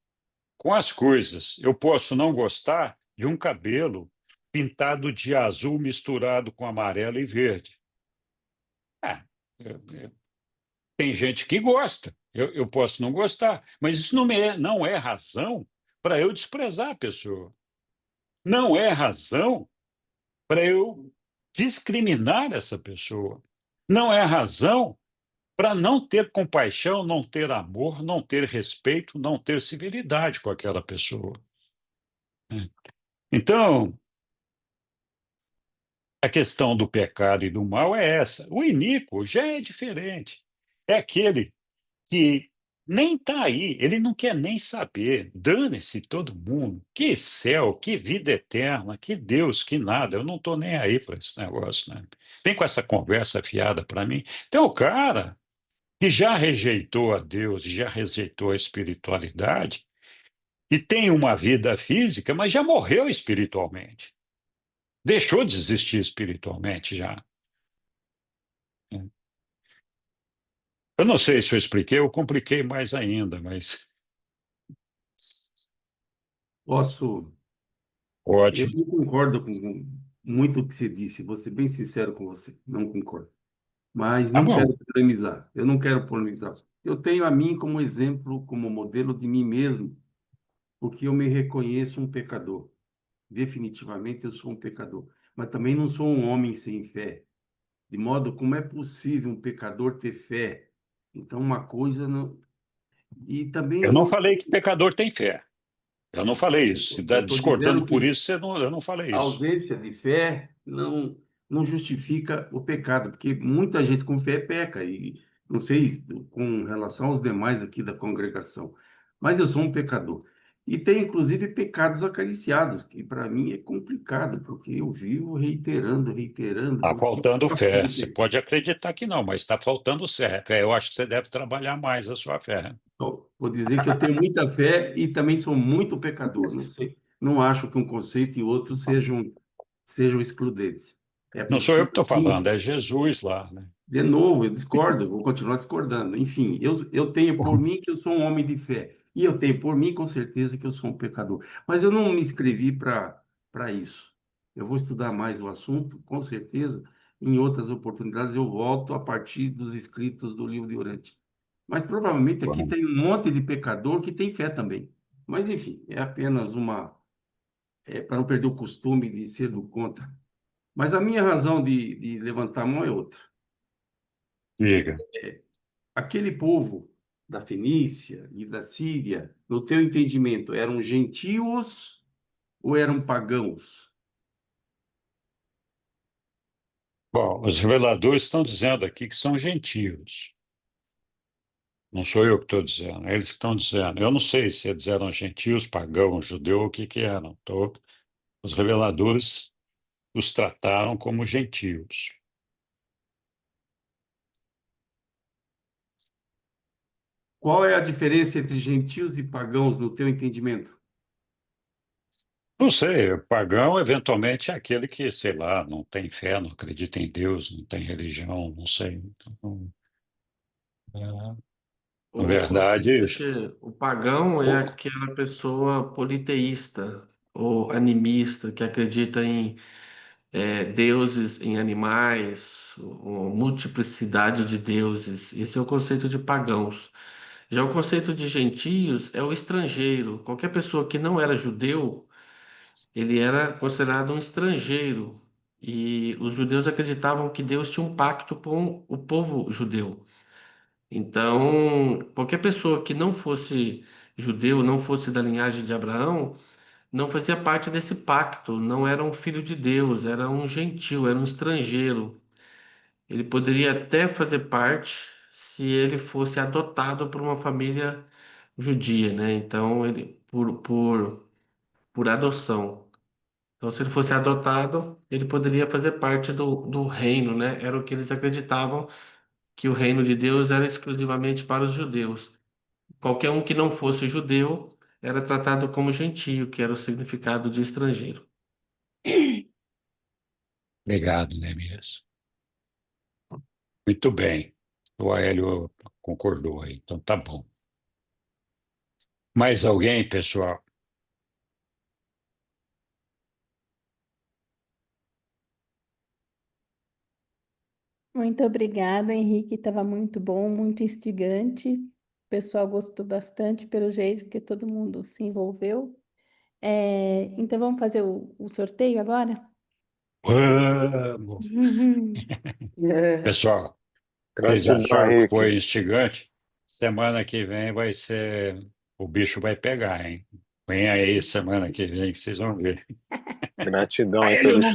com as coisas. Eu posso não gostar de um cabelo pintado de azul misturado com amarelo e verde. Ah, tem gente que gosta, eu posso não gostar, mas isso não é razão para eu desprezar a pessoa. Não é razão para eu discriminar essa pessoa. Não é razão para não ter compaixão, não ter amor, não ter respeito, não ter civilidade com aquela pessoa, né? Então, a questão do pecado e do mal é essa. O iníquo já é diferente. É aquele que nem está aí, ele não quer nem saber. Dane-se todo mundo. Que céu, que vida eterna, que Deus, que nada. Eu não estou nem aí para esse negócio, né? Vem com essa conversa fiada para mim. Então, o cara que já rejeitou a Deus, já rejeitou a espiritualidade, e tem uma vida física, mas já morreu espiritualmente. Deixou de existir espiritualmente já. Eu não sei se eu expliquei, eu compliquei mais ainda, mas Posso. Eu ótimo. não concordo com muito o que você disse, vou ser bem sincero com você, não concordo. Mas Tá não bom. quero polemizar, eu não quero polemizar. Eu tenho a mim como exemplo, como modelo de mim mesmo, porque eu me reconheço um pecador. Definitivamente eu sou um pecador, mas também não sou um homem sem fé. De modo como é possível um pecador ter fé? Então, uma coisa não. E Eu não também falei que pecador tem fé. Eu não falei isso. Se está eu estou discordando dizendo por que isso, eu não falei a isso. ausência de fé não justifica o pecado, porque muita gente com fé peca, não sei com relação aos demais aqui da congregação, mas eu sou um pecador. E tem, inclusive, pecados acariciados, que para mim é complicado, porque eu vivo reiterando, reiterando, Está porque eu faltando gosto fé. de Você pecar. pode acreditar que não, mas está faltando fé. Eu acho que você deve trabalhar mais a sua fé. Vou dizer que eu tenho muita fé e também sou muito pecador. Não sei, não acho que um conceito e outro sejam excludentes. É Não sou eu que possível, estou falando, sim. é Jesus lá, né? De novo, eu discordo, vou continuar discordando. Enfim, eu tenho por mim que eu sou um homem de fé. E eu tenho por mim, com certeza, que eu sou um pecador. Mas eu não me inscrevi para isso. Eu vou estudar mais o assunto, com certeza. Em outras oportunidades, eu volto a partir dos escritos do livro de Urante. Mas provavelmente aqui Bom, tem um monte de pecador que tem fé também. Mas, enfim, é apenas uma. É, para não perder o costume de ser do contra. Mas a minha razão de levantar a mão é outra. diga. Aquele povo da Fenícia e da Síria, no teu entendimento, eram gentios ou eram pagãos? Bom, os reveladores estão dizendo aqui que são gentios. Não sou eu que estou dizendo, é eles que estão dizendo. Eu não sei se eles eram gentios, pagãos, judeu, o que que eram. Os reveladores os trataram como gentios. Qual é a diferença entre gentios e pagãos no teu entendimento? Não sei, pagão eventualmente é aquele que, sei lá, não tem fé, não acredita em Deus, não tem religião, não sei. Então, é, na O verdade, assistente, o pagão é o- aquela pessoa politeísta ou animista que acredita em deuses, em animais, ou multiplicidade de deuses. Esse é o conceito de pagãos. Já o conceito de gentios é o estrangeiro. Qualquer pessoa que não era judeu, ele era considerado um estrangeiro. E os judeus acreditavam que Deus tinha um pacto com o povo judeu. Então, qualquer pessoa que não fosse judeu, não fosse da linhagem de Abraão, não fazia parte desse pacto, não era um filho de Deus, era um gentil, era um estrangeiro. Ele poderia até fazer parte se ele fosse adotado por uma família judia, né? Então, ele por adoção. Então, se ele fosse adotado, ele poderia fazer parte do reino, né? Era o que eles acreditavam, que o reino de Deus era exclusivamente para os judeus. Qualquer um que não fosse judeu era tratado como gentio, que era o significado de estrangeiro. Obrigado, Neemias. Muito bem. O Aélio concordou aí, então tá bom. Mais alguém, pessoal? Muito obrigada, Henrique. Estava muito bom, muito instigante. O pessoal gostou bastante pelo jeito que todo mundo se envolveu. Então vamos fazer o sorteio agora? Vamos! Pessoal, vocês Gratidão, acharam que Henrique. foi instigante? Semana que vem vai ser. O bicho vai pegar, hein? Vem aí semana que vem que vocês vão ver. Gratidão aí Aélio, pelo não